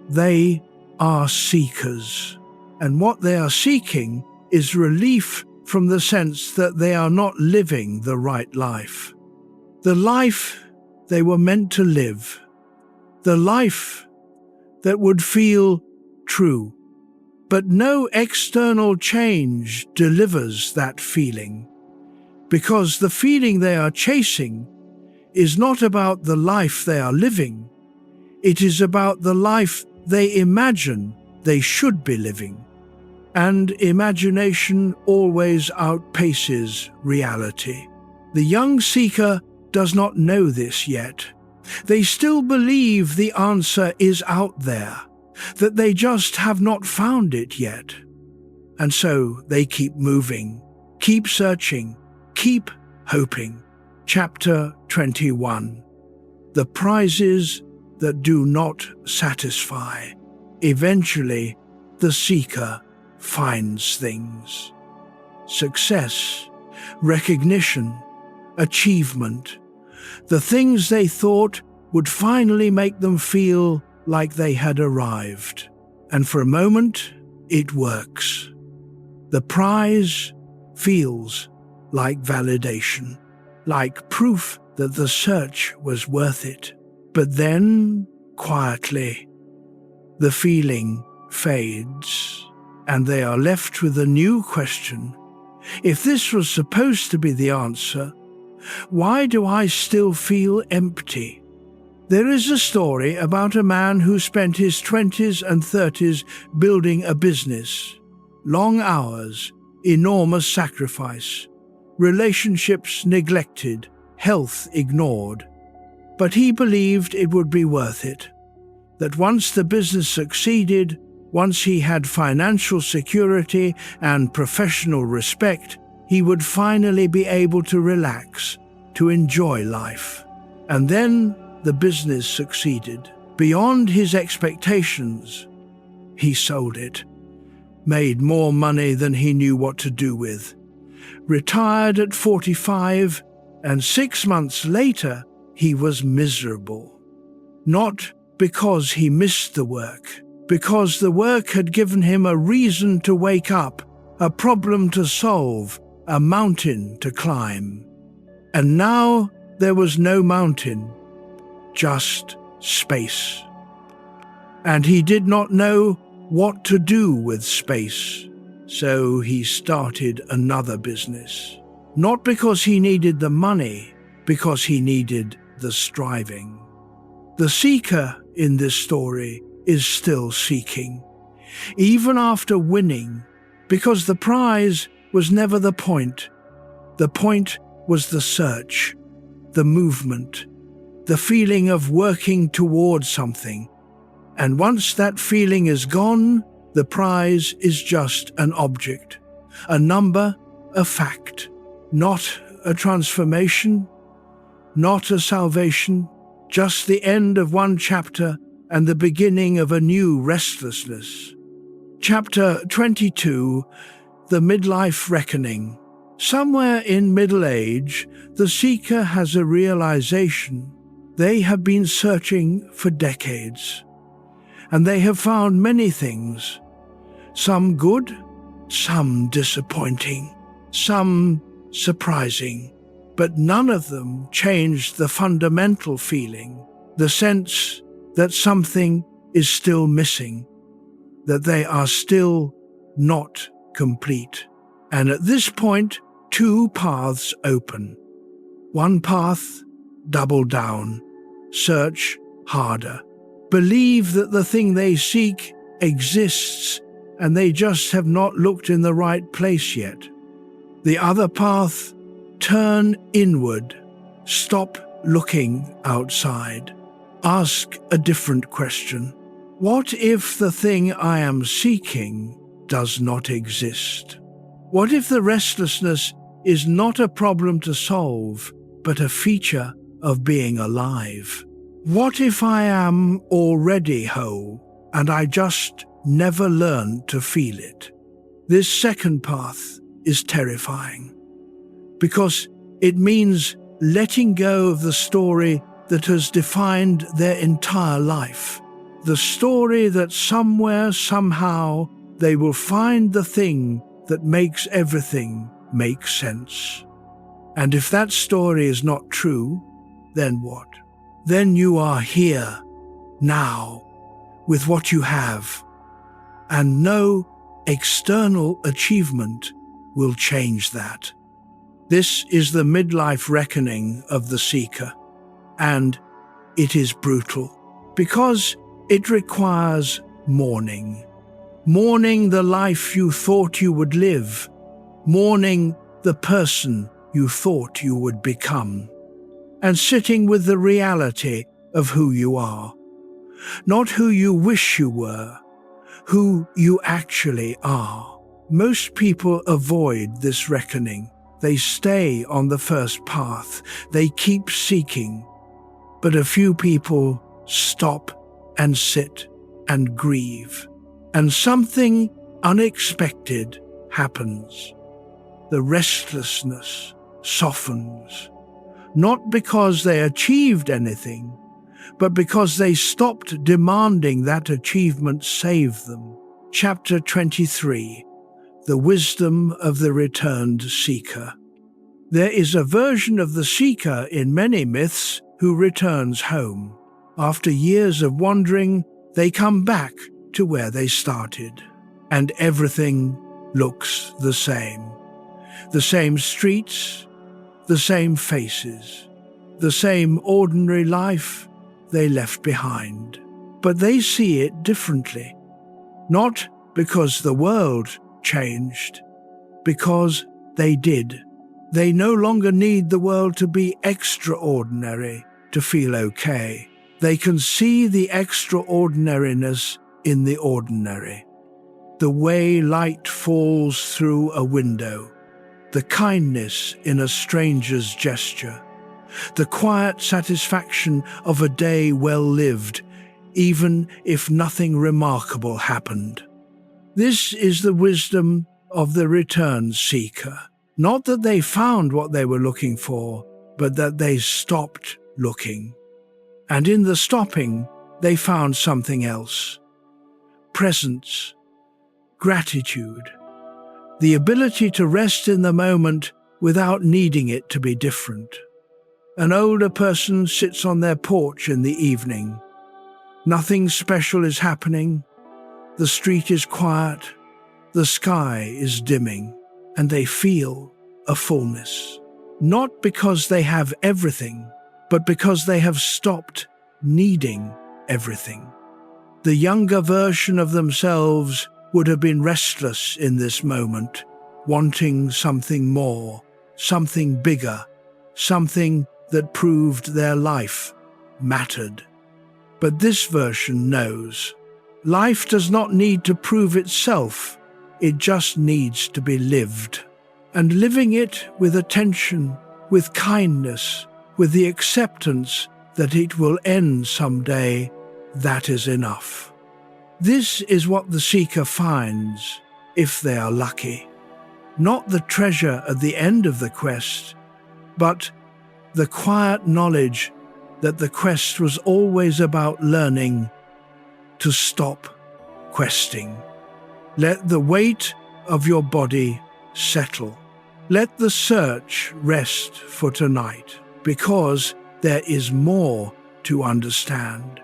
They are seekers, and what they are seeking is relief from the sense that they are not living the right life. The life they were meant to live. The life that would feel true. But no external change delivers that feeling, because the feeling they are chasing is not about the life they are living. It is about the life they imagine they should be living. And imagination always outpaces reality. The young seeker does not know this yet. They still believe the answer is out there, that they just have not found it yet. And so they keep moving, keep searching, keep hoping. Chapter 21. The prizes that do not satisfy. Eventually, the seeker finds things. Success, recognition, achievement. The things they thought would finally make them feel like they had arrived. And for a moment, it works. The prize feels like validation, like proof that the search was worth it. But then, quietly, the feeling fades, and they are left with a new question. If this was supposed to be the answer, why do I still feel empty? There is a story about a man who spent his 20s and 30s building a business. Long hours, enormous sacrifice, relationships neglected, health ignored. But he believed it would be worth it, that once the business succeeded, once he had financial security and professional respect, he would finally be able to relax, to enjoy life. And then the business succeeded. Beyond his expectations, he sold it, made more money than he knew what to do with, retired at 45, and 6 months later, he was miserable. Not because he missed the work, because the work had given him a reason to wake up, a problem to solve, a mountain to climb. And now there was no mountain, just space. And he did not know what to do with space, so he started another business. Not because he needed the money, because he needed the striving. The seeker in this story is still seeking, even after winning, because the prize was never the point. The point was the search, the movement, the feeling of working towards something. And once that feeling is gone, the prize is just an object, a number, a fact, not a transformation, not a salvation, just the end of one chapter and the beginning of a new restlessness. Chapter 22, The Midlife Reckoning. Somewhere in middle age, the seeker has a realization. They have been searching for decades, and they have found many things, some good, some disappointing, some surprising, but none of them changed the fundamental feeling, the sense that something is still missing, that they are still not complete. And at this point, two paths open. One path, double down, search harder, believe that the thing they seek exists and they just have not looked in the right place yet. The other path, turn inward, stop looking outside. Ask a different question. What if the thing I am seeking does not exist? What if the restlessness is not a problem to solve, but a feature of being alive? What if I am already whole and I just never learned to feel it? This second path is terrifying because it means letting go of the story that has defined their entire life. The story that somewhere, somehow, they will find the thing that makes everything make sense. And if that story is not true, then what? Then you are here, now, with what you have, and no external achievement will change that. This is the midlife reckoning of the seeker, and it is brutal, because it requires mourning. Mourning the life you thought you would live, mourning the person you thought you would become, and sitting with the reality of who you are. Not who you wish you were, who you actually are. Most people avoid this reckoning. They stay on the first path. They keep seeking. But a few people stop and sit and grieve. And something unexpected happens. The restlessness softens, not because they achieved anything, but because they stopped demanding that achievement save them. Chapter 23. The Wisdom of the Returned Seeker. There is a version of the seeker in many myths who returns home. After years of wandering, they come back to where they started, and everything looks the same. The same streets, the same faces, the same ordinary life they left behind. But they see it differently, not because the world changed, because they did. They no longer need the world to be extraordinary to feel okay. They can see the extraordinariness in the ordinary. The way light falls through a window, the kindness in a stranger's gesture, the quiet satisfaction of a day well lived, even if nothing remarkable happened. This is the wisdom of the returned seeker. Not that they found what they were looking for, but that they stopped looking. And in the stopping, they found something else. Presence, gratitude, the ability to rest in the moment without needing it to be different. An older person sits on their porch in the evening. Nothing special is happening. The street is quiet. The sky is dimming, and they feel a fullness. Not because they have everything, but because they have stopped needing everything. The younger version of themselves would have been restless in this moment, wanting something more, something bigger, something that proved their life mattered. But this version knows life does not need to prove itself, it just needs to be lived. And living it with attention, with kindness, with the acceptance that it will end someday, that is enough. This is what the seeker finds, if they are lucky. Not the treasure at the end of the quest, but the quiet knowledge that the quest was always about learning to stop questing. Let the weight of your body settle. Let the search rest for tonight, because there is more to understand.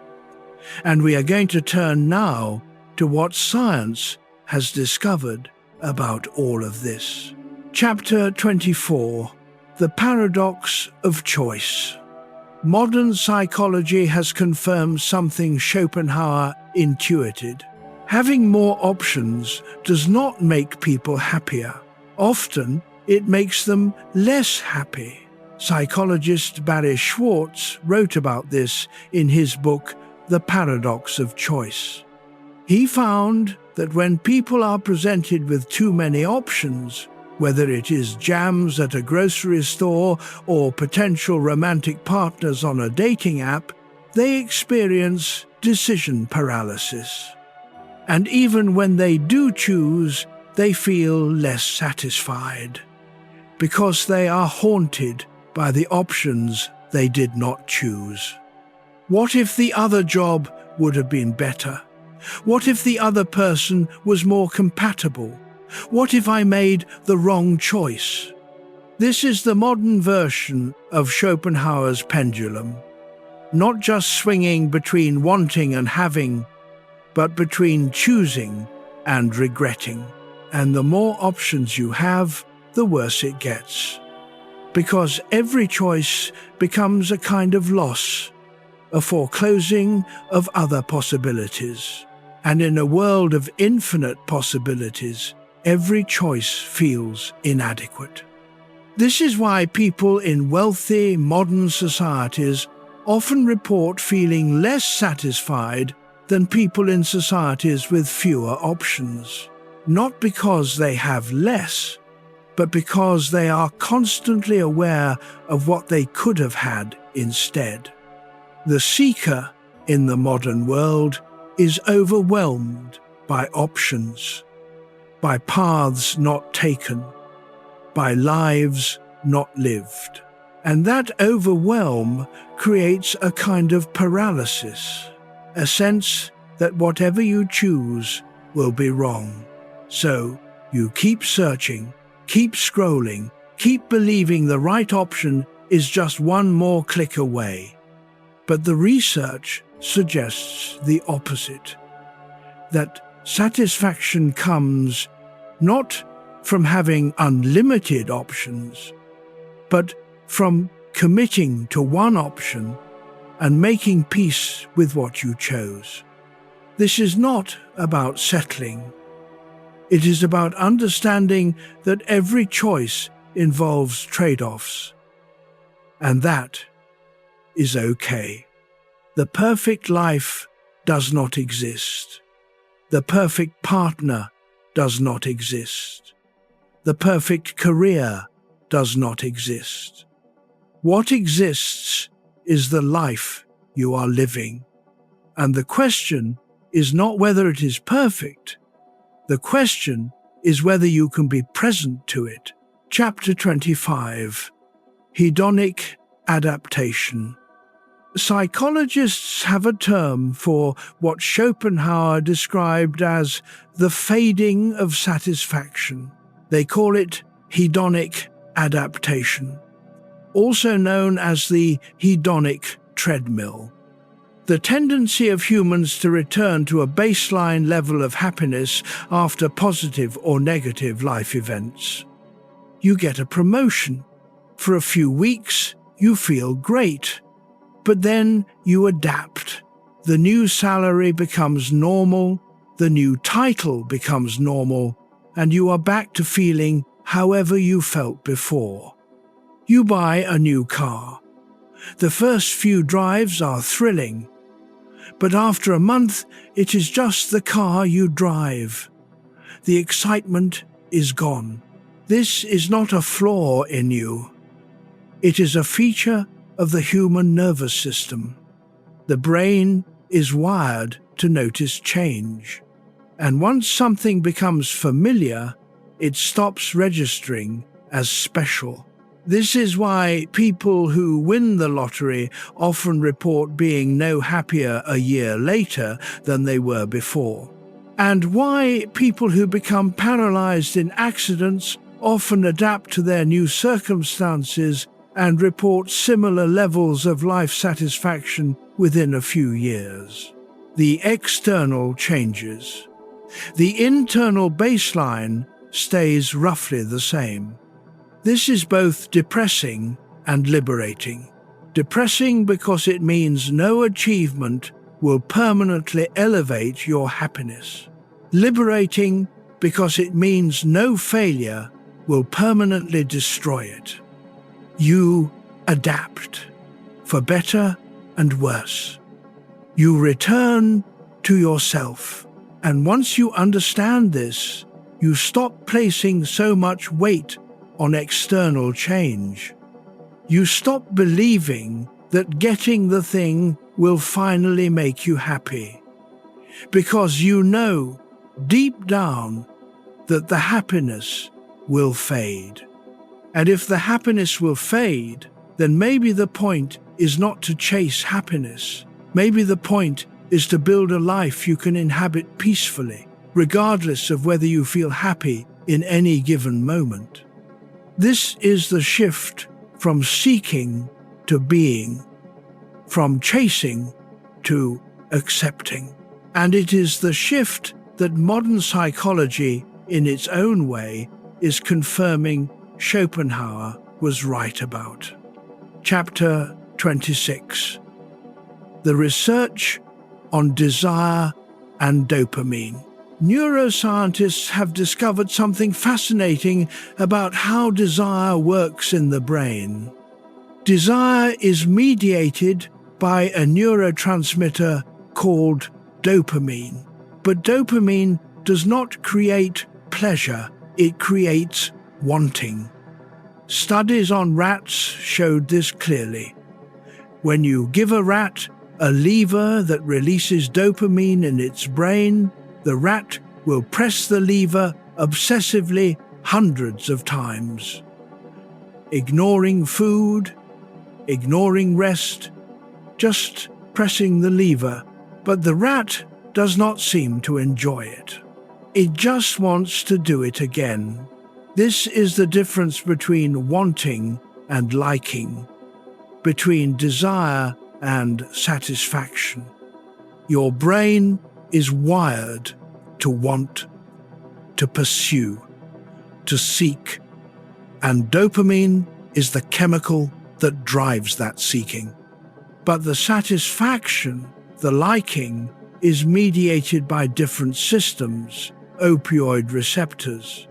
And we are going to turn now to what science has discovered about all of this. Chapter 24. The Paradox of Choice. Modern psychology has confirmed something Schopenhauer intuited. Having more options does not make people happier. Often, it makes them less happy. Psychologist Barry Schwartz wrote about this in his book, The Paradox of Choice. He found that when people are presented with too many options, whether it is jams at a grocery store or potential romantic partners on a dating app, they experience decision paralysis. And even when they do choose, they feel less satisfied, because they are haunted by the options they did not choose? What if the other job would have been better? What if the other person was more compatible? What if I made the wrong choice? This is the modern version of Schopenhauer's pendulum, not just swinging between wanting and having, but between choosing and regretting. And the more options you have, the worse it gets. Because every choice becomes a kind of loss, a foreclosing of other possibilities. And in a world of infinite possibilities, every choice feels inadequate. This is why people in wealthy, modern societies often report feeling less satisfied than people in societies with fewer options. Not because they have less, but because they are constantly aware of what they could have had instead. The seeker in the modern world is overwhelmed by options, by paths not taken, by lives not lived. And that overwhelm creates a kind of paralysis, a sense that whatever you choose will be wrong. So you keep searching, keep scrolling, keep believing the right option is just one more click away. But the research suggests the opposite, that satisfaction comes not from having unlimited options, but from committing to one option and making peace with what you chose. This is not about settling. It is about understanding that every choice involves trade-offs, and that is okay. The perfect life does not exist. The perfect partner does not exist. The perfect career does not exist. What exists is the life you are living. And the question is not whether it is perfect. The question is whether you can be present to it. Chapter 25. Hedonic adaptation. Psychologists have a term for what Schopenhauer described as the fading of satisfaction. They call it hedonic adaptation, also known as the hedonic treadmill. The tendency of humans to return to a baseline level of happiness after positive or negative life events. You get a promotion. For a few weeks, you feel great. But then you adapt. The new salary becomes normal, the new title becomes normal, and you are back to feeling however you felt before. You buy a new car. The first few drives are thrilling, but after a month it is just the car you drive. The excitement is gone. This is not a flaw in you. It is a feature of the human nervous system. The brain is wired to notice change. And once something becomes familiar, it stops registering as special. This is why people who win the lottery often report being no happier a year later than they were before. And why people who become paralyzed in accidents often adapt to their new circumstances and report similar levels of life satisfaction within a few years. The external changes. The internal baseline stays roughly the same. This is both depressing and liberating. Depressing because it means no achievement will permanently elevate your happiness. Liberating because it means no failure will permanently destroy it. You adapt, for better and worse. You return to yourself. And once you understand this, you stop placing so much weight on external change. You stop believing that getting the thing will finally make you happy. Because you know, deep down, that the happiness will fade. And if the happiness will fade, then maybe the point is not to chase happiness. Maybe the point is to build a life you can inhabit peacefully, regardless of whether you feel happy in any given moment. This is the shift from seeking to being, from chasing to accepting. And it is the shift that modern psychology, in its own way, is confirming Schopenhauer was right about. Chapter 26. The research on desire and dopamine. Neuroscientists have discovered something fascinating about how desire works in the brain. Desire is mediated by a neurotransmitter called dopamine. But dopamine does not create pleasure, it creates wanting. Studies on rats showed this clearly. When you give a rat a lever that releases dopamine in its brain, the rat will press the lever obsessively hundreds of times, ignoring food, ignoring rest, just pressing the lever. But the rat does not seem to enjoy it. It just wants to do it again. This is the difference between wanting and liking, between desire and satisfaction. Your brain is wired to want, to pursue, to seek, and dopamine is the chemical that drives that seeking. But the satisfaction, the liking, is mediated by different systems, opioid receptors,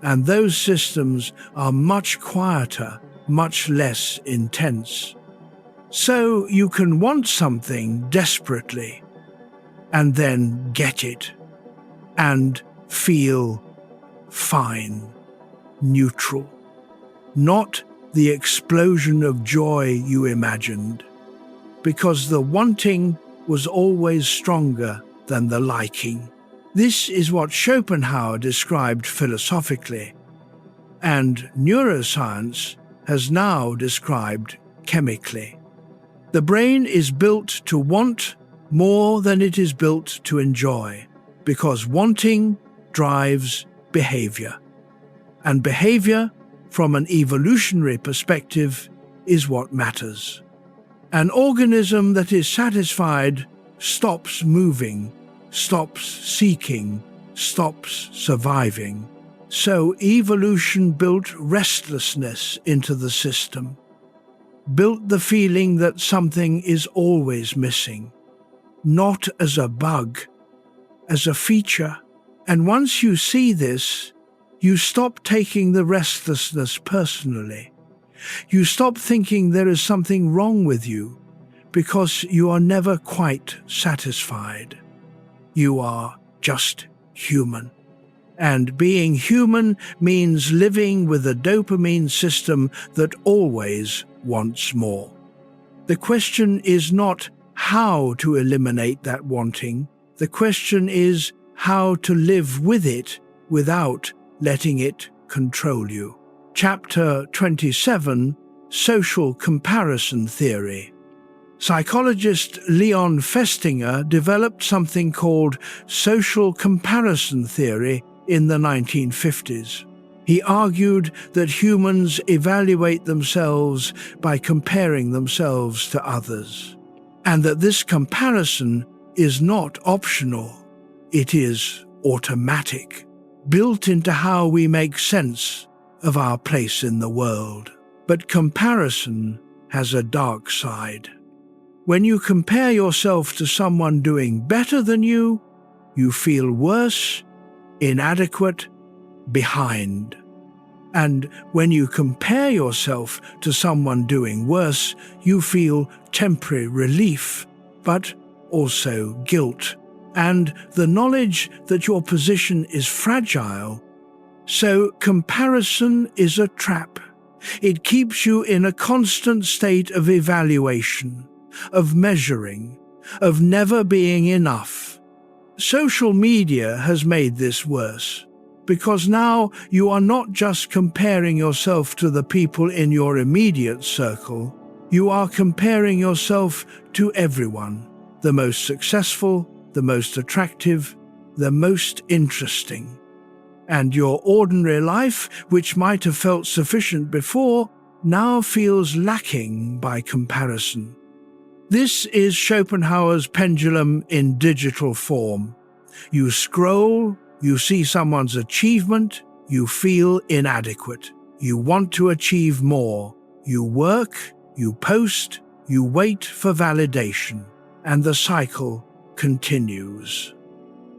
and those systems are much quieter, much less intense. So you can want something desperately, and then get it, and feel fine, neutral, not the explosion of joy you imagined, because the wanting was always stronger than the liking. This is what Schopenhauer described philosophically, and neuroscience has now described chemically. The brain is built to want more than it is built to enjoy, because wanting drives behavior. And behavior, from an evolutionary perspective, is what matters. An organism that is satisfied stops moving, stops seeking, stops surviving. So evolution built restlessness into the system, built the feeling that something is always missing, not as a bug, as a feature. And once you see this, you stop taking the restlessness personally. You stop thinking there is something wrong with you, because you are never quite satisfied. You are just human. And being human means living with a dopamine system that always wants more. The question is not how to eliminate that wanting. The question is how to live with it without letting it control you. Chapter 27, Social Comparison Theory. Psychologist Leon Festinger developed something called social comparison theory in the 1950s. He argued that humans evaluate themselves by comparing themselves to others, and that this comparison is not optional, it is automatic, built into how we make sense of our place in the world. But comparison has a dark side. When you compare yourself to someone doing better than you, you feel worse, inadequate, behind. And when you compare yourself to someone doing worse, you feel temporary relief, but also guilt, and the knowledge that your position is fragile. So comparison is a trap. It keeps you in a constant state of evaluation, of measuring, of never being enough. Social media has made this worse. because now you are not just comparing yourself to the people in your immediate circle, you are comparing yourself to everyone, the most successful, the most attractive, the most interesting. And your ordinary life, which might have felt sufficient before, now feels lacking by comparison. This is Schopenhauer's pendulum in digital form. You scroll, you see someone's achievement, you feel inadequate. You want to achieve more. You work, you post, you wait for validation, and the cycle continues.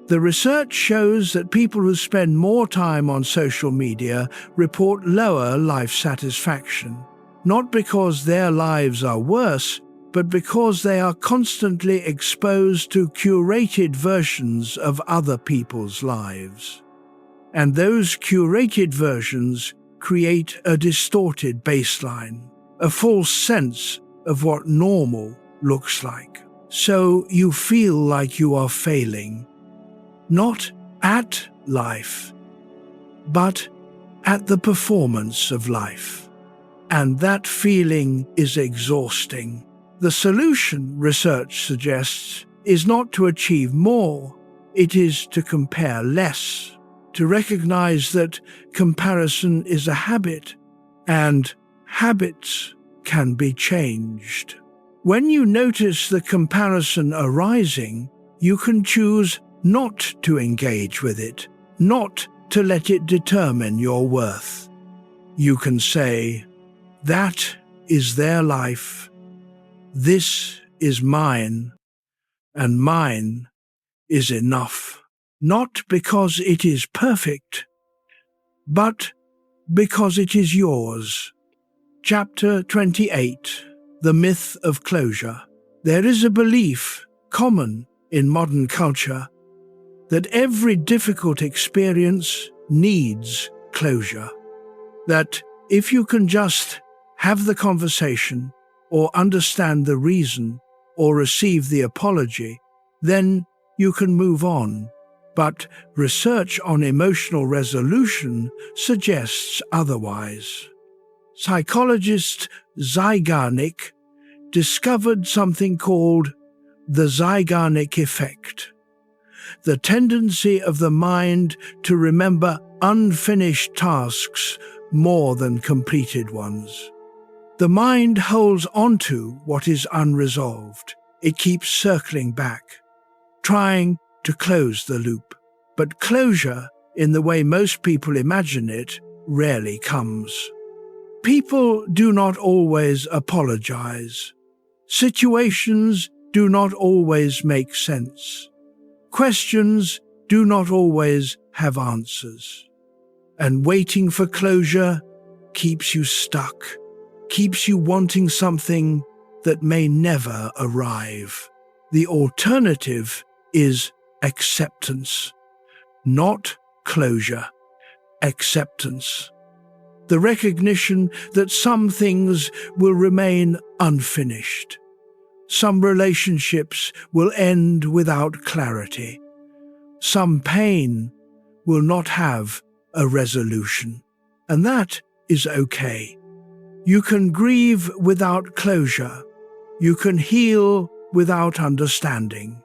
The research shows that people who spend more time on social media report lower life satisfaction, not because their lives are worse, but because they are constantly exposed to curated versions of other people's lives. And those curated versions create a distorted baseline, a false sense of what normal looks like. So you feel like you are failing, not at life, but at the performance of life. And that feeling is exhausting. The solution, research suggests, is not to achieve more, it is to compare less, to recognize that comparison is a habit, and habits can be changed. When you notice the comparison arising, you can choose not to engage with it, not to let it determine your worth. You can say, "That is their life. This is mine, and mine is enough." Not because it is perfect, but because it is yours. Chapter 28. The Myth of Closure. There is a belief, common in modern culture, that every difficult experience needs closure. That if you can just have the conversation, or understand the reason, or receive the apology, then you can move on. But research on emotional resolution suggests otherwise. Psychologist Hedonic discovered something called the Hedonic effect, the tendency of the mind to remember unfinished tasks more than completed ones. The mind holds onto what is unresolved. It keeps circling back, trying to close the loop. But closure, in the way most people imagine it, rarely comes. People do not always apologize. Situations do not always make sense. Questions do not always have answers. And waiting for closure keeps you stuck, keeps you wanting something that may never arrive. The alternative is acceptance, not closure, acceptance. The recognition that some things will remain unfinished. Some relationships will end without clarity. Some pain will not have a resolution. And that is okay. You can grieve without closure. You can heal without understanding.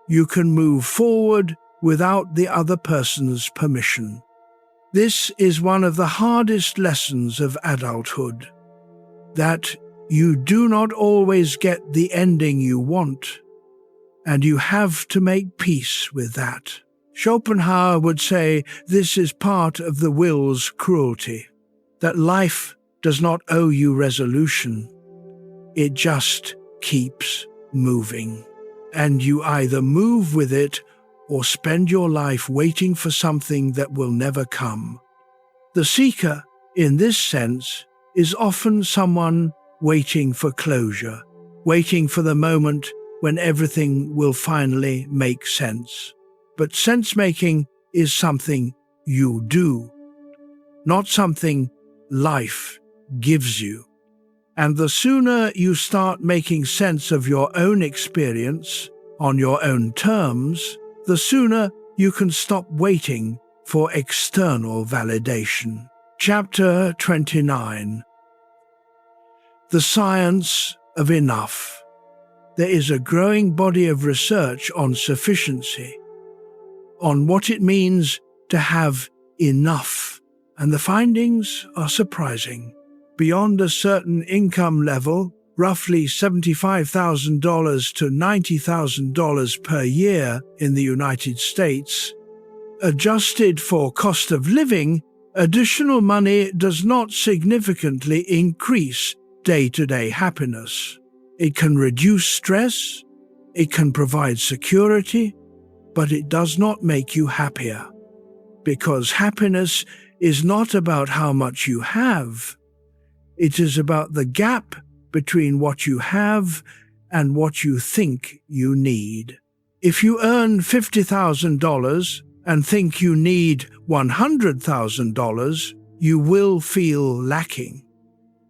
You can move forward without the other person's permission. This is one of the hardest lessons of adulthood, that you do not always get the ending you want, and you have to make peace with that. Schopenhauer would say this is part of the will's cruelty, that life does not owe you resolution. It just keeps moving. And you either move with it or spend your life waiting for something that will never come. The seeker, in this sense, is often someone waiting for closure, waiting for the moment when everything will finally make sense. But sense-making is something you do, not something life gives you. And the sooner you start making sense of your own experience on your own terms, the sooner you can stop waiting for external validation. Chapter 29. The Science of Enough. There is a growing body of research on sufficiency, on what it means to have enough, and the findings are surprising. Beyond a certain income level, roughly $75,000 to $90,000 per year in the United States, adjusted for cost of living, additional money does not significantly increase day-to-day happiness. It can reduce stress, it can provide security, but it does not make you happier. Because happiness is not about how much you have. It is about the gap between what you have and what you think you need. If you earn $50,000 and think you need $100,000, you will feel lacking.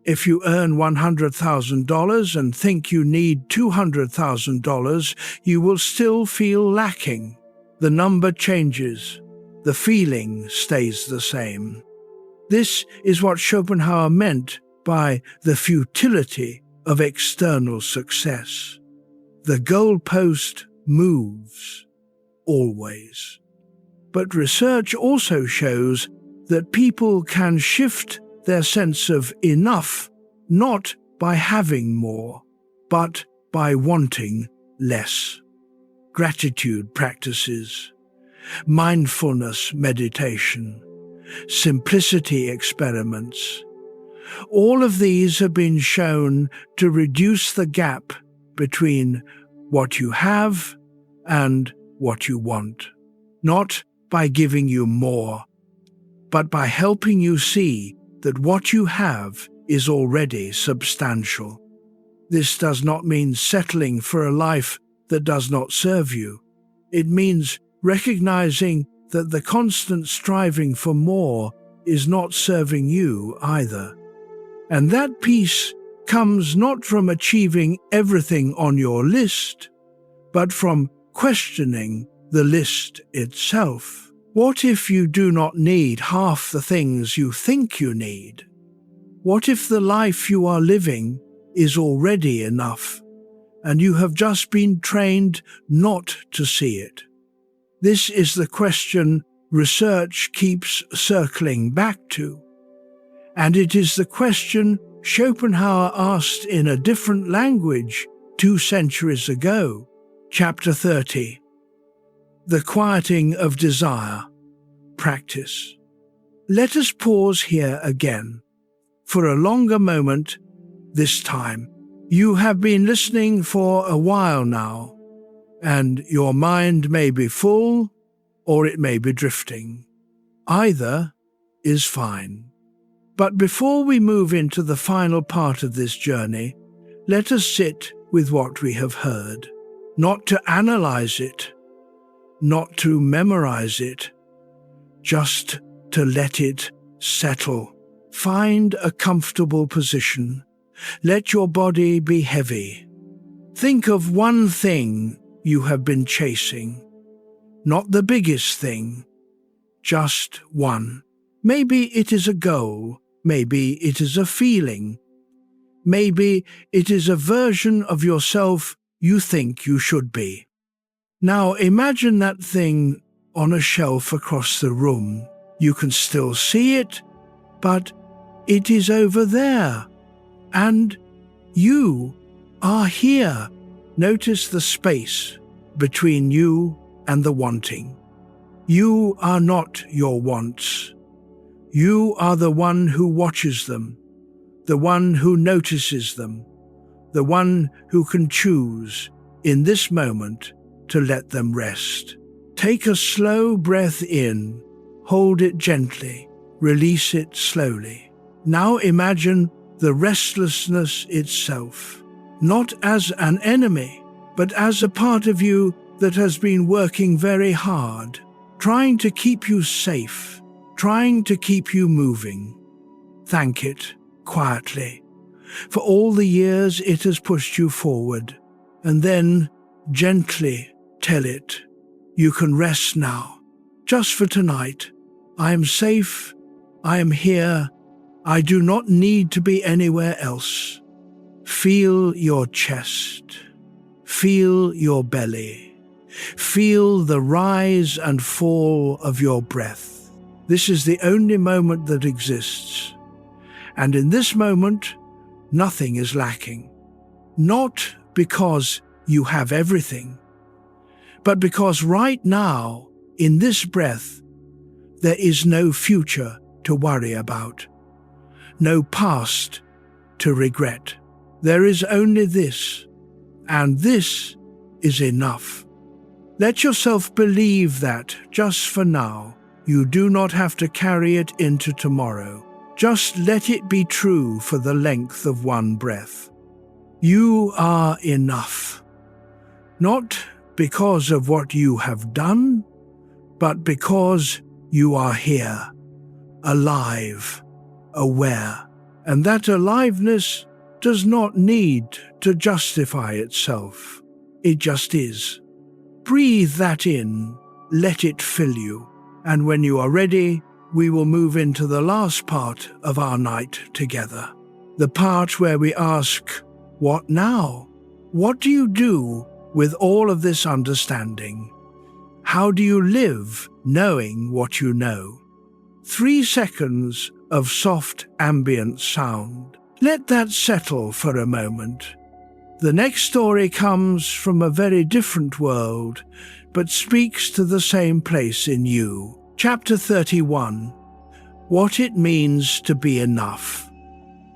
If you earn $100,000 and think you need $200,000, you will still feel lacking. The number changes. The feeling stays the same. This is what Schopenhauer meant by the futility of external success. The goalpost moves, always. But research also shows that people can shift their sense of enough not by having more, but by wanting less. Gratitude practices, mindfulness meditation, simplicity experiments. All of these have been shown to reduce the gap between what you have and what you want, not by giving you more, but by helping you see that what you have is already substantial. This does not mean settling for a life that does not serve you. It means recognizing that the constant striving for more is not serving you either. And that peace comes not from achieving everything on your list, but from questioning the list itself. What if you do not need half the things you think you need? What if the life you are living is already enough, and you have just been trained not to see it? This is the question research keeps circling back to. And it is the question Schopenhauer asked in a different language 2 centuries ago. Chapter 30. The Quieting of Desire. Practice. Let us pause here again. For a longer moment, this time. You have been listening for a while now, and your mind may be full or it may be drifting. Either is fine. But before we move into the final part of this journey, let us sit with what we have heard, not to analyze it, not to memorize it, just to let it settle. Find a comfortable position. Let your body be heavy. Think of one thing you have been chasing. Not the biggest thing, just one. Maybe it is a goal. Maybe it is a feeling. Maybe it is a version of yourself you think you should be. Now imagine that thing on a shelf across the room. You can still see it, but it is over there. And you are here. Notice the space between you and the wanting. You are not your wants. You are the one who watches them, the one who notices them, the one who can choose in this moment to let them rest. Take a slow breath in, hold it gently, release it slowly. Now imagine the restlessness itself, not as an enemy, but as a part of you that has been working very hard, trying to keep you safe, trying to keep you moving. Thank it, quietly, for all the years it has pushed you forward, and then gently tell it, you can rest now, just for tonight, I am safe. I am here. I do not need to be anywhere else. Feel your chest. Feel your belly. Feel the rise and fall of your breath. This is the only moment that exists. And in this moment, nothing is lacking. Not because you have everything, but because right now, in this breath, there is no future to worry about, no past to regret. There is only this, and this is enough. Let yourself believe that, just for now, you do not have to carry it into tomorrow. Just let it be true for the length of one breath. You are enough. Not because of what you have done, but because you are here, alive, aware. And that aliveness does not need to justify itself. It just is. Breathe that in, let it fill you. And when you are ready, we will move into the last part of our night together. The part where we ask, what now? What do you do with all of this understanding? How do you live knowing what you know? 3 seconds of soft ambient sound. Let that settle for a moment. The next story comes from a very different world, but speaks to the same place in you. Chapter 31. What it means to be enough.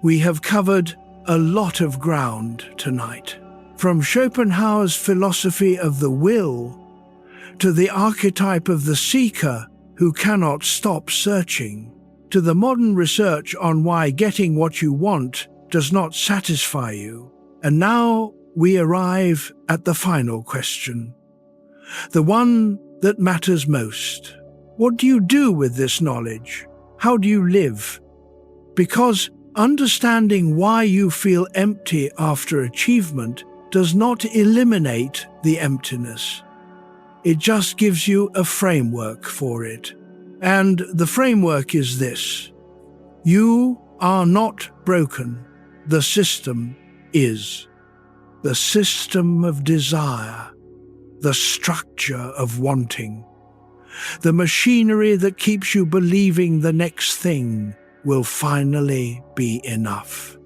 We have covered a lot of ground tonight. From Schopenhauer's philosophy of the will to the archetype of the seeker who cannot stop searching, to the modern research on why getting what you want does not satisfy you. And now we arrive at the final question, the one that matters most. What do you do with this knowledge? How do you live? Because understanding why you feel empty after achievement does not eliminate the emptiness. It just gives you a framework for it. And the framework is this: you are not broken. The system is. The system of desire, the structure of wanting, the machinery that keeps you believing the next thing will finally be enough.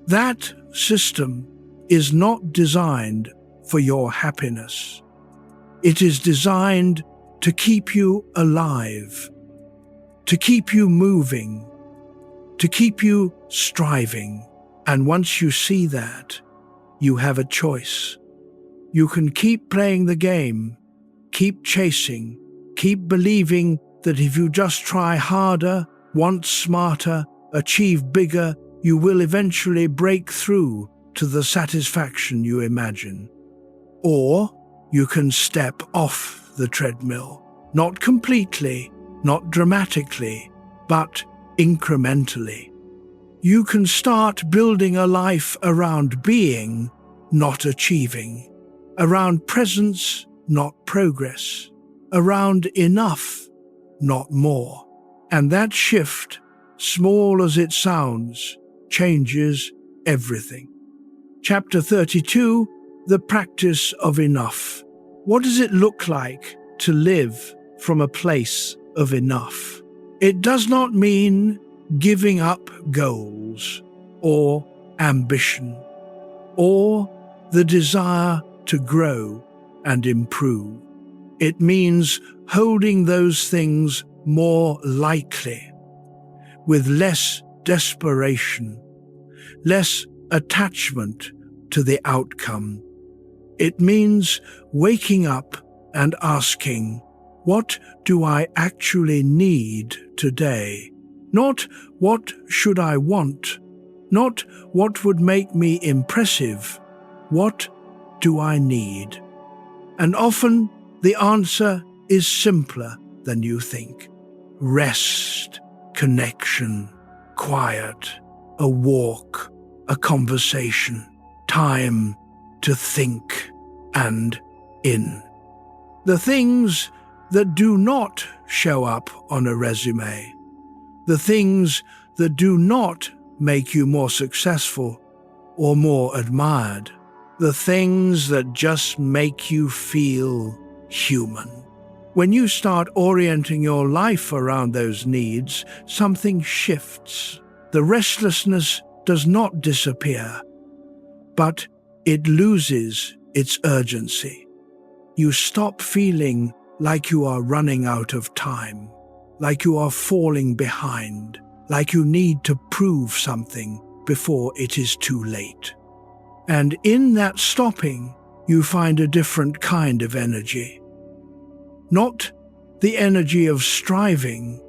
That system is not designed for your happiness. It is designed to keep you alive, to keep you moving, to keep you striving. And once you see that, you have a choice. You can keep playing the game, keep chasing, keep believing that if you just try harder, want smarter, achieve bigger, you will eventually break through to the satisfaction you imagine. Or you can step off the treadmill, not completely, not dramatically, but incrementally. You can start building a life around being, not achieving, around presence, not progress, around enough, not more. And that shift, small as it sounds, changes everything. Chapter 32, The Practice of Enough. What does it look like to live from a place of enough? It does not mean giving up goals or ambition or the desire to grow and improve. It means holding those things more lightly, with less desperation, less attachment to the outcome. It means waking up and asking, what do I actually need today? Not what should I want, not what would make me impressive. What do I need? And often the answer is simpler than you think. Rest, connection, quiet, a walk, a conversation, time to think and in. The things that do not show up on a resume, the things that do not make you more successful or more admired, the things that just make you feel human. When you start orienting your life around those needs, something shifts. The restlessness does not disappear, but it loses its urgency. You stop feeling like you are running out of time, like you are falling behind, like you need to prove something before it is too late. And in that stopping, you find a different kind of energy. Not the energy of striving,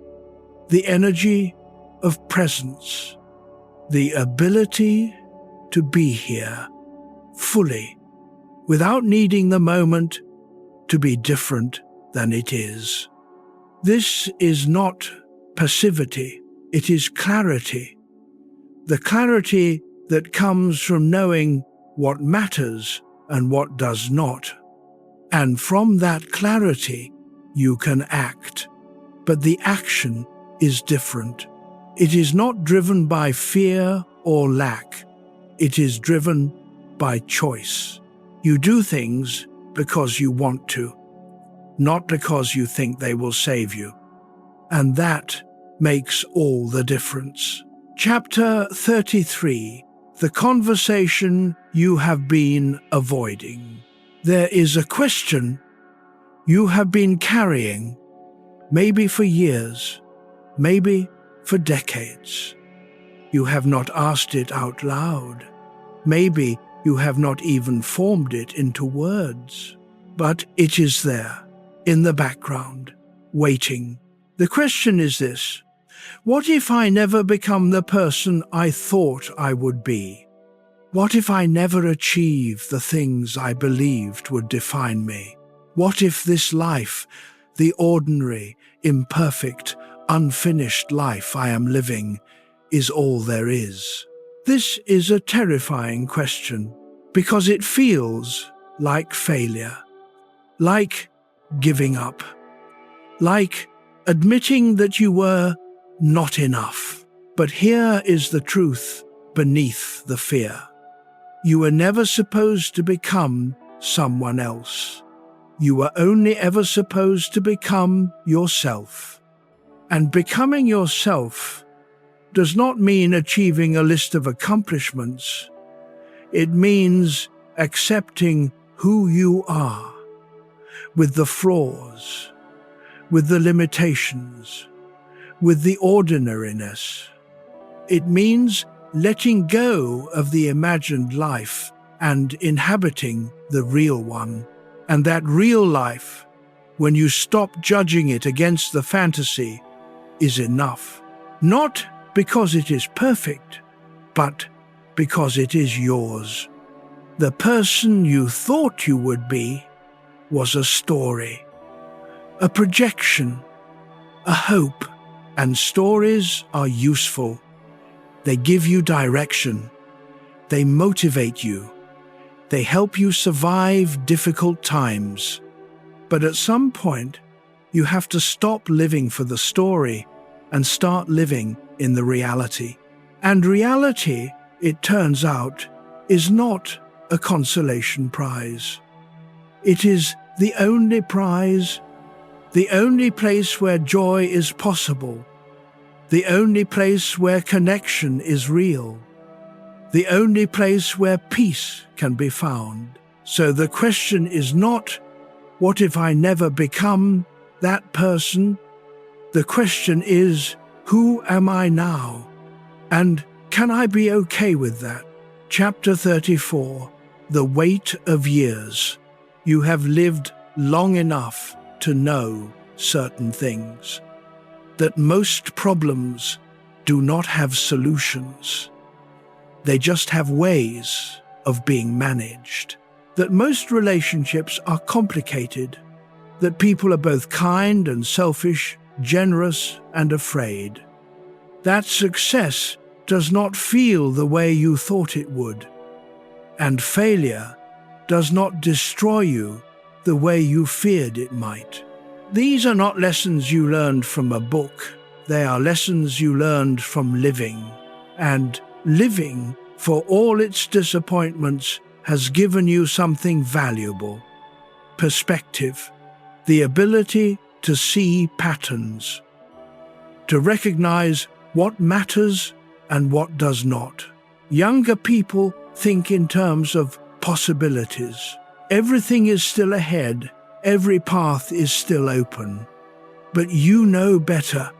the energy of presence, the ability to be here fully, without needing the moment to be different than it is. This is not passivity, it is clarity. The clarity that comes from knowing what matters and what does not. And from that clarity, you can act. But the action is different. It is not driven by fear or lack. It is driven by choice. You do things because you want to, not because you think they will save you. And that makes all the difference. Chapter 33, The Conversation You Have Been Avoiding. There is a question you have been carrying, maybe for years, maybe for decades. You have not asked it out loud. Maybe you have not even formed it into words. But it is there, in the background, waiting. The question is this: what if I never become the person I thought I would be? What if I never achieve the things I believed would define me? What if this life, the ordinary, imperfect, unfinished life I am living, is all there is? This is a terrifying question, because it feels like failure, like giving up, like admitting that you were not enough. But here is the truth beneath the fear. You were never supposed to become someone else. You were only ever supposed to become yourself. And becoming yourself does not mean achieving a list of accomplishments. It means accepting who you are, with the flaws, with the limitations, with the ordinariness. It means letting go of the imagined life and inhabiting the real one. And that real life, when you stop judging it against the fantasy, is enough. Not because it is perfect, but because it is yours. The person you thought you would be was a story, a projection, a hope. And stories are useful. They give you direction. They motivate you. They help you survive difficult times. But at some point, you have to stop living for the story and start living in the reality. And reality, it turns out, is not a consolation prize. It is the only prize, the only place where joy is possible, the only place where connection is real, the only place where peace can be found. So the question is not, what if I never become that person? The question is, who am I now? And can I be okay with that? Chapter 34, The Weight of Years. You have lived long enough to know certain things. That most problems do not have solutions. They just have ways of being managed. That most relationships are complicated. That people are both kind and selfish, generous and afraid. That success does not feel the way you thought it would. And failure does not destroy you the way you feared it might. These are not lessons you learned from a book. They are lessons you learned from living. And living, for all its disappointments, has given you something valuable: perspective, the ability to see patterns, to recognize what matters and what does not. Younger people think in terms of possibilities. Everything is still ahead, every path is still open. But you know better.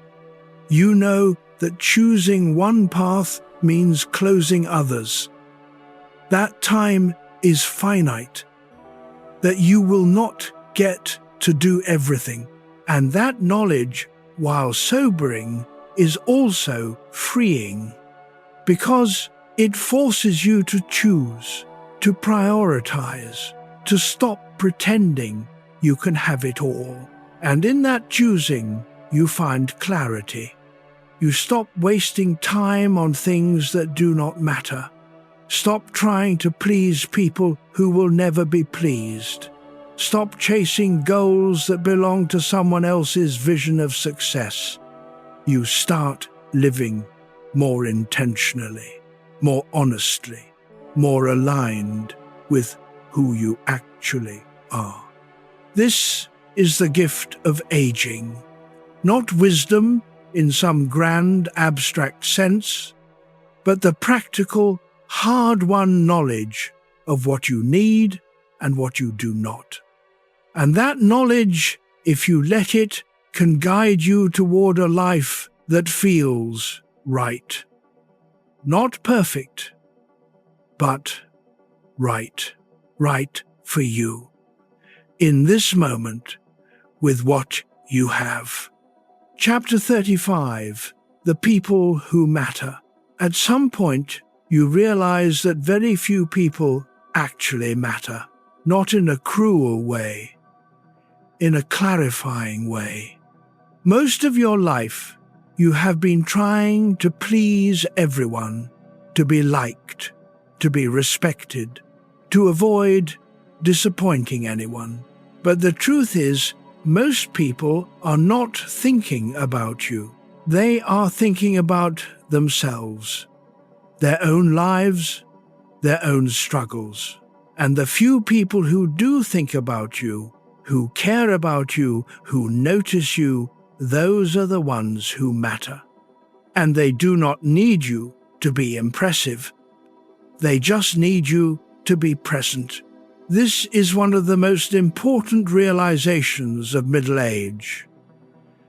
You know that choosing one path means closing others. That time is finite, that you will not get to do everything. And that knowledge, while sobering, is also freeing, because it forces you to choose, to prioritize, to stop pretending you can have it all. And in that choosing, you find clarity. You stop wasting time on things that do not matter. Stop trying to please people who will never be pleased. Stop chasing goals that belong to someone else's vision of success. You start living more intentionally, more honestly, more aligned with who you actually are. This is the gift of aging, not wisdom in some grand abstract sense, but the practical, hard-won knowledge of what you need and what you do not. And that knowledge, if you let it, can guide you toward a life that feels right. Not perfect, but right. Right for you. In this moment, with what you have. Chapter 35, The People Who Matter. At some point, you realize that very few people actually matter. Not in a cruel way, in a clarifying way. Most of your life, you have been trying to please everyone, to be liked, to be respected, to avoid disappointing anyone. But the truth is, most people are not thinking about you. They are thinking about themselves, their own lives, their own struggles. And the few people who do think about you, who care about you, who notice you, those are the ones who matter. And they do not need you to be impressive. They just need you to be present. This is one of the most important realizations of middle age.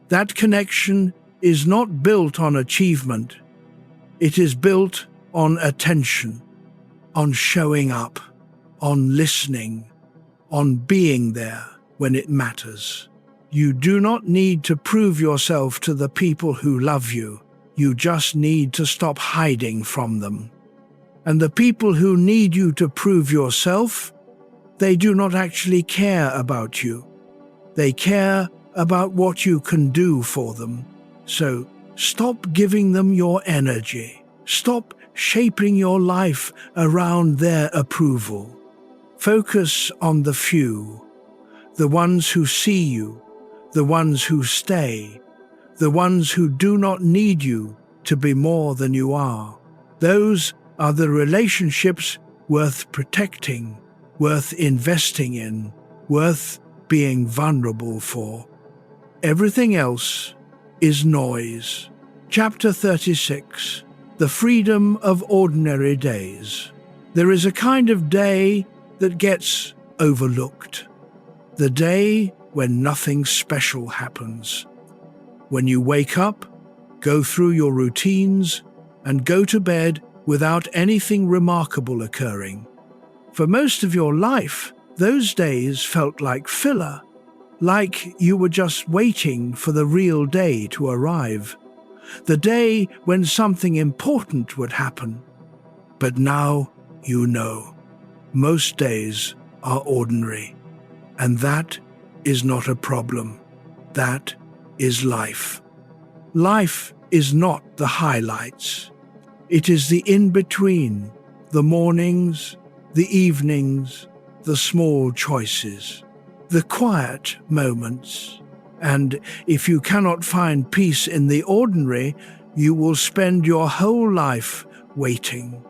That connection is not built on achievement. It is built on attention, on showing up, on listening, on being there when it matters. You do not need to prove yourself to the people who love you. You just need to stop hiding from them. And the people who need you to prove yourself, they do not actually care about you. They care about what you can do for them. So stop giving them your energy. Stop shaping your life around their approval. Focus on the few, the ones who see you, the ones who stay, the ones who do not need you to be more than you are. Those are the relationships worth protecting, worth investing in, worth being vulnerable for. Everything else is noise. Chapter 36, The Freedom of Ordinary Days. There is a kind of day that gets overlooked. The day when nothing special happens. When you wake up, go through your routines, and go to bed without anything remarkable occurring. For most of your life, those days felt like filler, like you were just waiting for the real day to arrive, the day when something important would happen. But now you know, most days are ordinary, and that is not a problem. That is life. Life is not the highlights. It is the in-between, the mornings, the evenings, the small choices, the quiet moments. And if you cannot find peace in the ordinary, you will spend your whole life waiting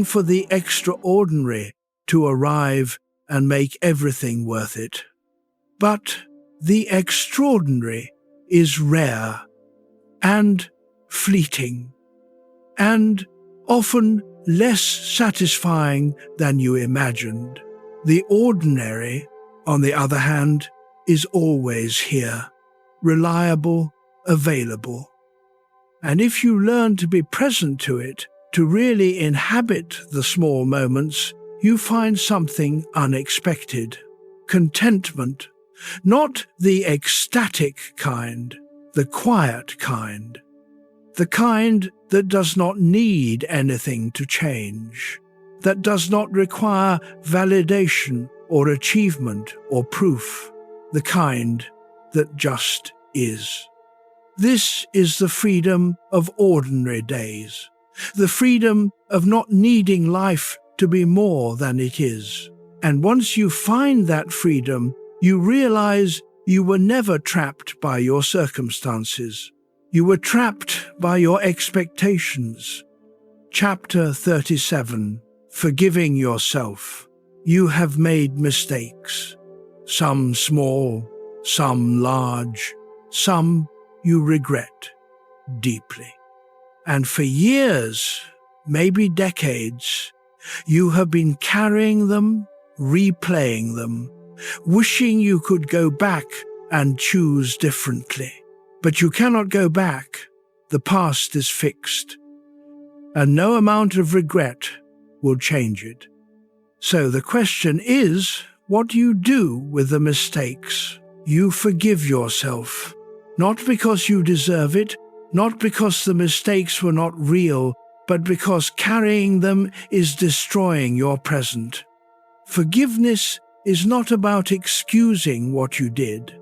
for the extraordinary to arrive and make everything worth it. But the extraordinary is rare and fleeting, and often less satisfying than you imagined. The ordinary, on the other hand, is always here, reliable, available. And if you learn to be present to it, to really inhabit the small moments, you find something unexpected. Contentment, not the ecstatic kind, the quiet kind. The kind that does not need anything to change, that does not require validation or achievement or proof, the kind that just is. This is the freedom of ordinary days, the freedom of not needing life to be more than it is. And once you find that freedom, you realize you were never trapped by your circumstances. You were trapped by your expectations. Chapter 37, Forgiving Yourself. You have made mistakes. Some small, some large, some you regret deeply. And for years, maybe decades, you have been carrying them, replaying them, wishing you could go back and choose differently. But you cannot go back. The past is fixed, and no amount of regret will change it. So the question is, what do you do with the mistakes? You forgive yourself, not because you deserve it, not because the mistakes were not real, but because carrying them is destroying your present. Forgiveness is not about excusing what you did.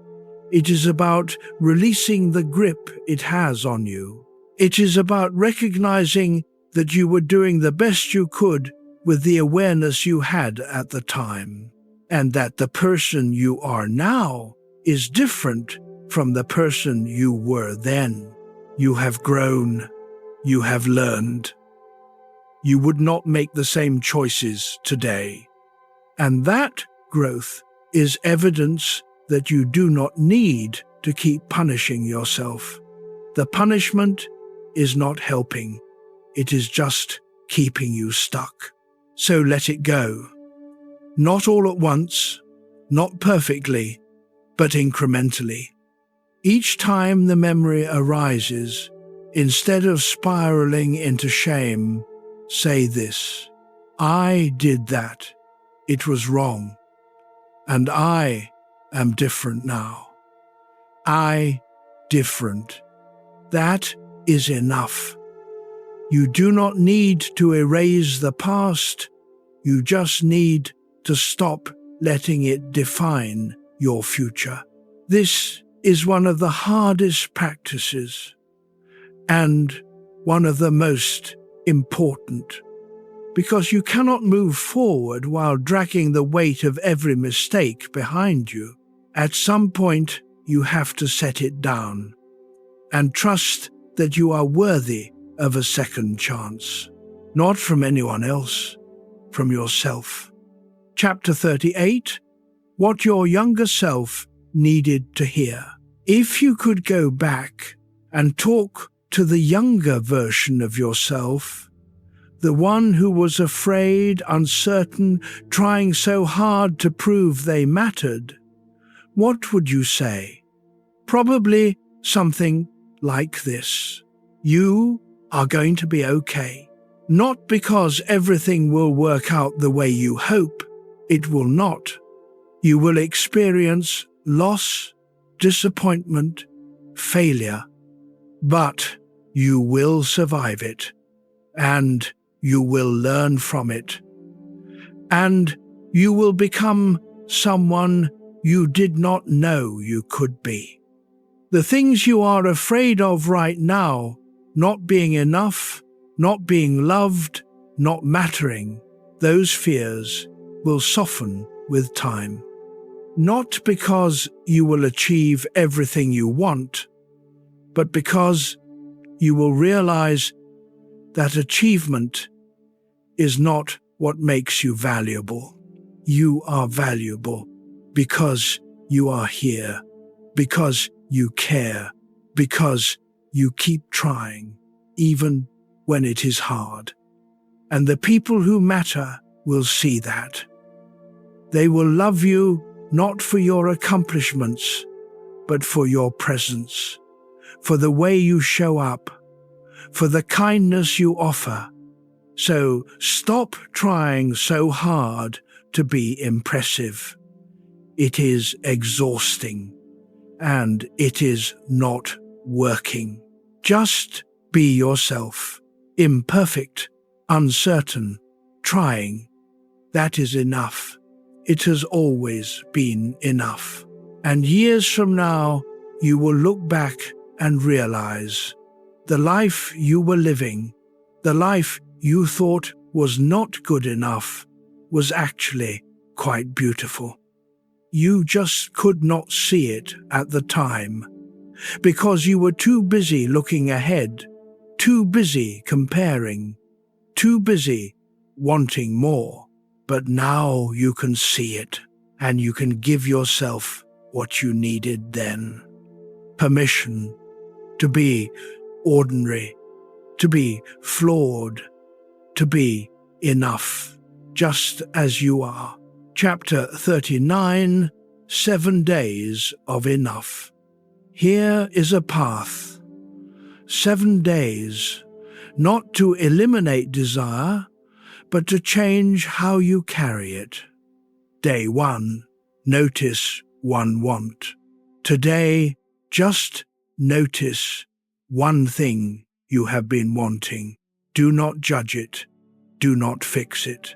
It is about releasing the grip it has on you. It is about recognizing that you were doing the best you could with the awareness you had at the time, and that the person you are now is different from the person you were then. You have grown. You have learned. You would not make the same choices today. And that growth is evidence that you do not need to keep punishing yourself. The punishment is not helping. It is just keeping you stuck. So let it go. Not all at once, not perfectly, but incrementally. Each time the memory arises, instead of spiraling into shame, say this: I did that. It was wrong. And I am different now. I different. That is enough. You do not need to erase the past. You just need to stop letting it define your future. This is one of the hardest practices and one of the most important, because you cannot move forward while dragging the weight of every mistake behind you. At some point, you have to set it down and trust that you are worthy of a second chance, not from anyone else, from yourself. Chapter 38, What Your Younger Self Needed to Hear. If you could go back and talk to the younger version of yourself, the one who was afraid, uncertain, trying so hard to prove they mattered, what would you say? Probably something like this: you are going to be okay. Not because everything will work out the way you hope. It will not. You will experience loss, disappointment, failure. But you will survive it. And you will learn from it. And you will become someone you did not know you could be. The things you are afraid of right now, not being enough, not being loved, not mattering, those fears will soften with time. Not because you will achieve everything you want, but because you will realize that achievement is not what makes you valuable. You are valuable because you are here, because you care, because you keep trying, even when it is hard. And the people who matter will see that. They will love you not for your accomplishments, but for your presence, for the way you show up, for the kindness you offer. So stop trying so hard to be impressive. It is exhausting, and it is not working. Just be yourself, imperfect, uncertain, trying. That is enough. It has always been enough. And years from now, you will look back and realize the life you were living, the life you thought was not good enough, was actually quite beautiful. You just could not see it at the time, because you were too busy looking ahead, too busy comparing, too busy wanting more. But now you can see it, and you can give yourself what you needed then. Permission to be ordinary, to be flawed, to be enough, just as you are. Chapter 39, 7 Days of Enough. Here is a path. 7 days, not to eliminate desire, but to change how you carry it. Day 1, notice one want. Today, just notice one thing you have been wanting. Do not judge it. Do not fix it.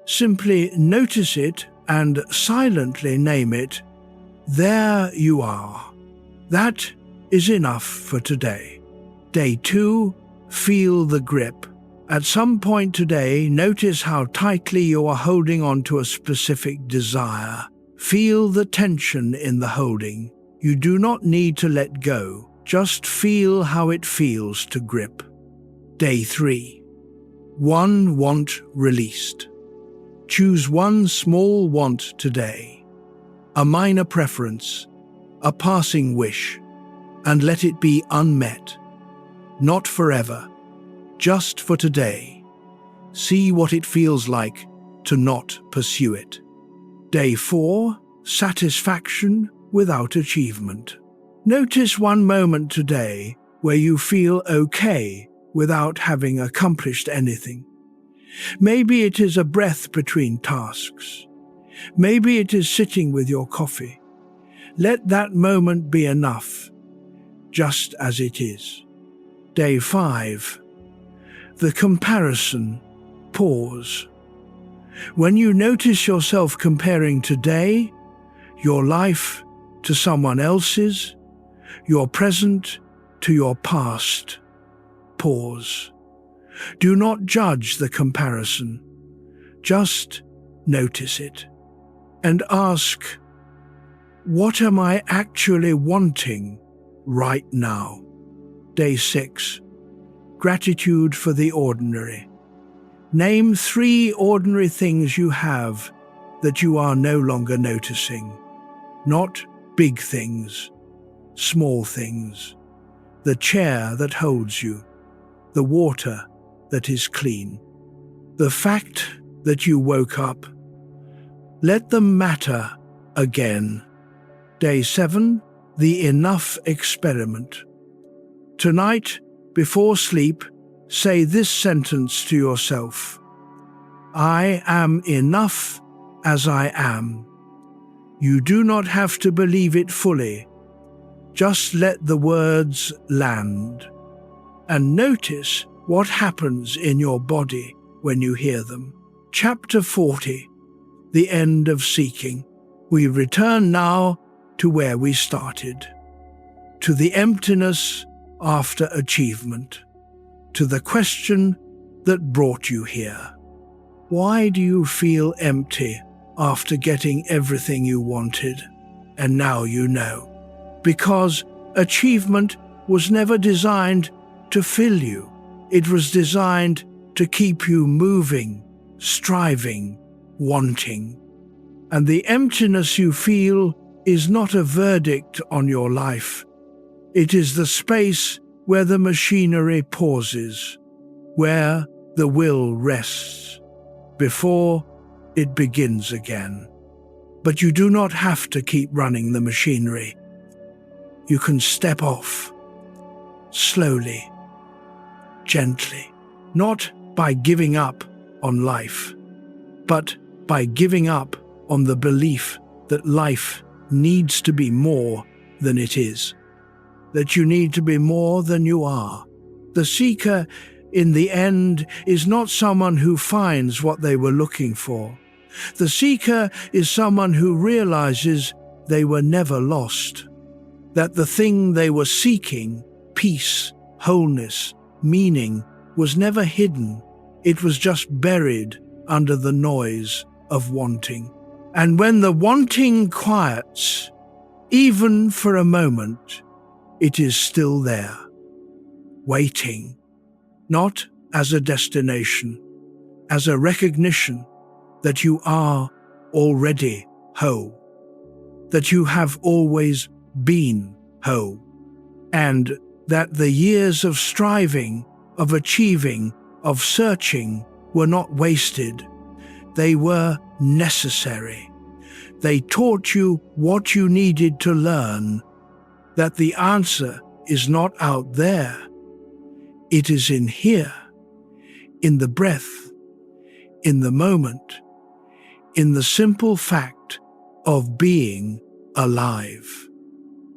Simply notice it and silently name it. There you are. That is enough for today. Day 2, feel the grip. At some point today, notice how tightly you are holding on to a specific desire. Feel the tension in the holding. You do not need to let go. Just feel how it feels to grip. Day 3. One want released. Choose one small want today, a minor preference, a passing wish, and let it be unmet. Not forever. Just for today. See what it feels like to not pursue it. Day 4, satisfaction without achievement. Notice one moment today where you feel okay without having accomplished anything. Maybe it is a breath between tasks. Maybe it is sitting with your coffee. Let that moment be enough, just as it is. Day 5. The comparison. Pause. When you notice yourself comparing today, your life to someone else's, your present to your past, pause. Do not judge the comparison. Just notice it. And ask, what am I actually wanting right now? Day 6. Gratitude for the ordinary. Name 3 ordinary things you have that you are no longer noticing. Not big things, small things. The chair that holds you, the water that is clean, the fact that you woke up. Let them matter again. Day 7. The enough experiment. Tonight, before sleep, say this sentence to yourself. I am enough as I am. You do not have to believe it fully. Just let the words land. And notice what happens in your body when you hear them. Chapter 40. The End of Seeking. We return now to where we started. To the emptiness after achievement. To the question that brought you here. Why do you feel empty after getting everything you wanted, and now you know. Because achievement was never designed to fill you. It was designed to keep you moving, striving, wanting. And the emptiness you feel is not a verdict on your life. It is the space where the machinery pauses, where the will rests, before it begins again. But you do not have to keep running the machinery. You can step off, slowly, gently, not by giving up on life, but by giving up on the belief that life needs to be more than it is, that you need to be more than you are. The seeker, in the end, is not someone who finds what they were looking for. The seeker is someone who realizes they were never lost, that the thing they were seeking, peace, wholeness, meaning, was never hidden. It was just buried under the noise of wanting. And when the wanting quiets, even for a moment, it is still there, waiting, not as a destination, as a recognition that you are already whole, that you have always been whole, and that the years of striving, of achieving, of searching were not wasted. They were necessary. They taught you what you needed to learn, that the answer is not out there. It is in here, in the breath, in the moment, in the simple fact of being alive.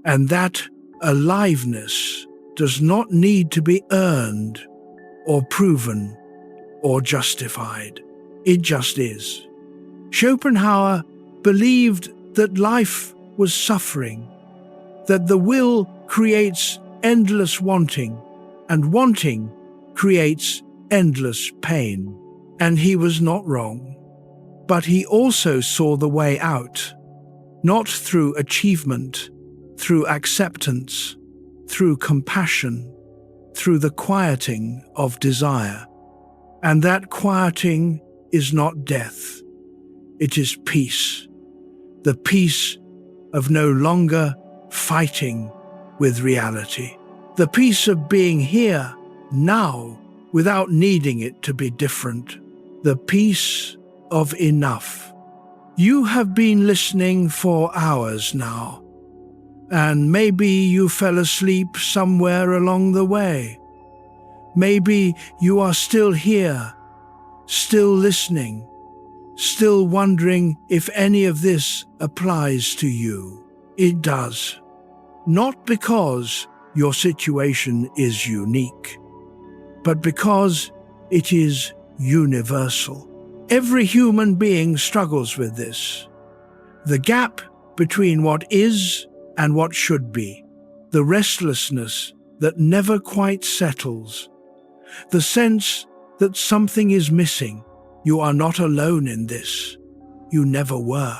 And that aliveness does not need to be earned or proven or justified. It just is. Schopenhauer believed that life was suffering, that the will creates endless wanting, and wanting creates endless pain. And he was not wrong. But he also saw the way out, not through achievement, through acceptance, through compassion, through the quieting of desire. And that quieting is not death. It is peace, the peace of no longer fighting with reality, the peace of being here, now, without needing it to be different, the peace of enough. You have been listening for hours now, and maybe you fell asleep somewhere along the way. Maybe you are still here, still listening, still wondering if any of this applies to you. It does. Not because your situation is unique, but because it is universal. Every human being struggles with this. The gap between what is and what should be. The restlessness that never quite settles. The sense that something is missing. You are not alone in this. You never were.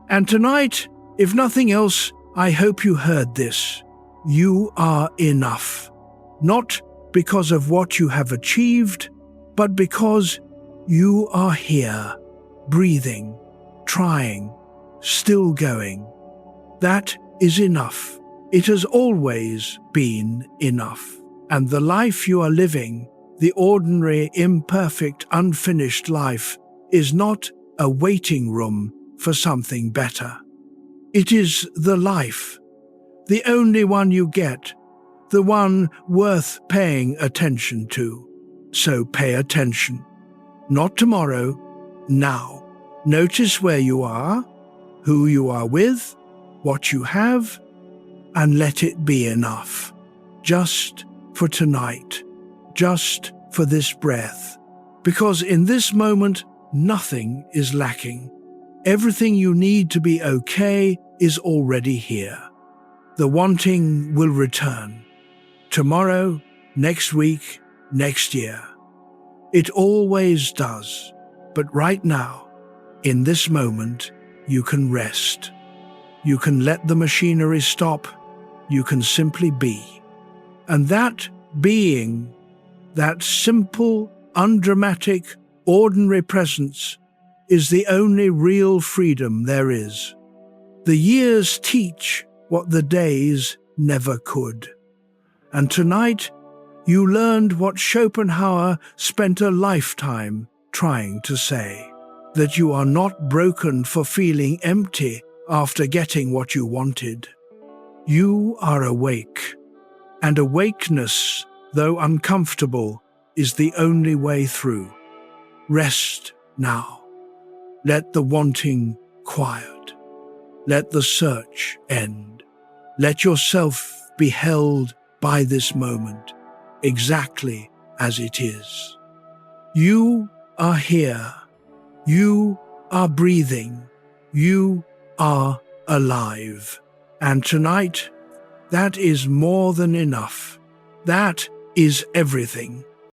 And tonight, if nothing else, I hope you heard this. You are enough. Not because of what you have achieved, but because you are here, breathing, trying, still going. That is enough. It has always been enough. And the life you are living, the ordinary, imperfect, unfinished life, is not a waiting room for something better. It is the life, the only one you get, the one worth paying attention to. So pay attention. Not tomorrow, now. Notice where you are, who you are with, what you have, and let it be enough. Just for tonight, just for this breath. Because in this moment, nothing is lacking. Everything you need to be okay is already here. The wanting will return. Tomorrow, next week, next year. It always does. But right now, In this moment, you can rest. You can let the machinery stop. You can simply be. And that being, that simple, undramatic, ordinary presence, is the only real freedom there is. The years teach what the days never could. And tonight, you learned what Schopenhauer spent a lifetime trying to say, that you are not broken for feeling empty after getting what you wanted. You are awake, and awakeness, though uncomfortable, is the only way through. Rest now. Let the wanting quiet. Let the search end. Let yourself be held by this moment, exactly as it is. You are here. You are breathing. You are alive. And tonight, that is more than enough. That is everything.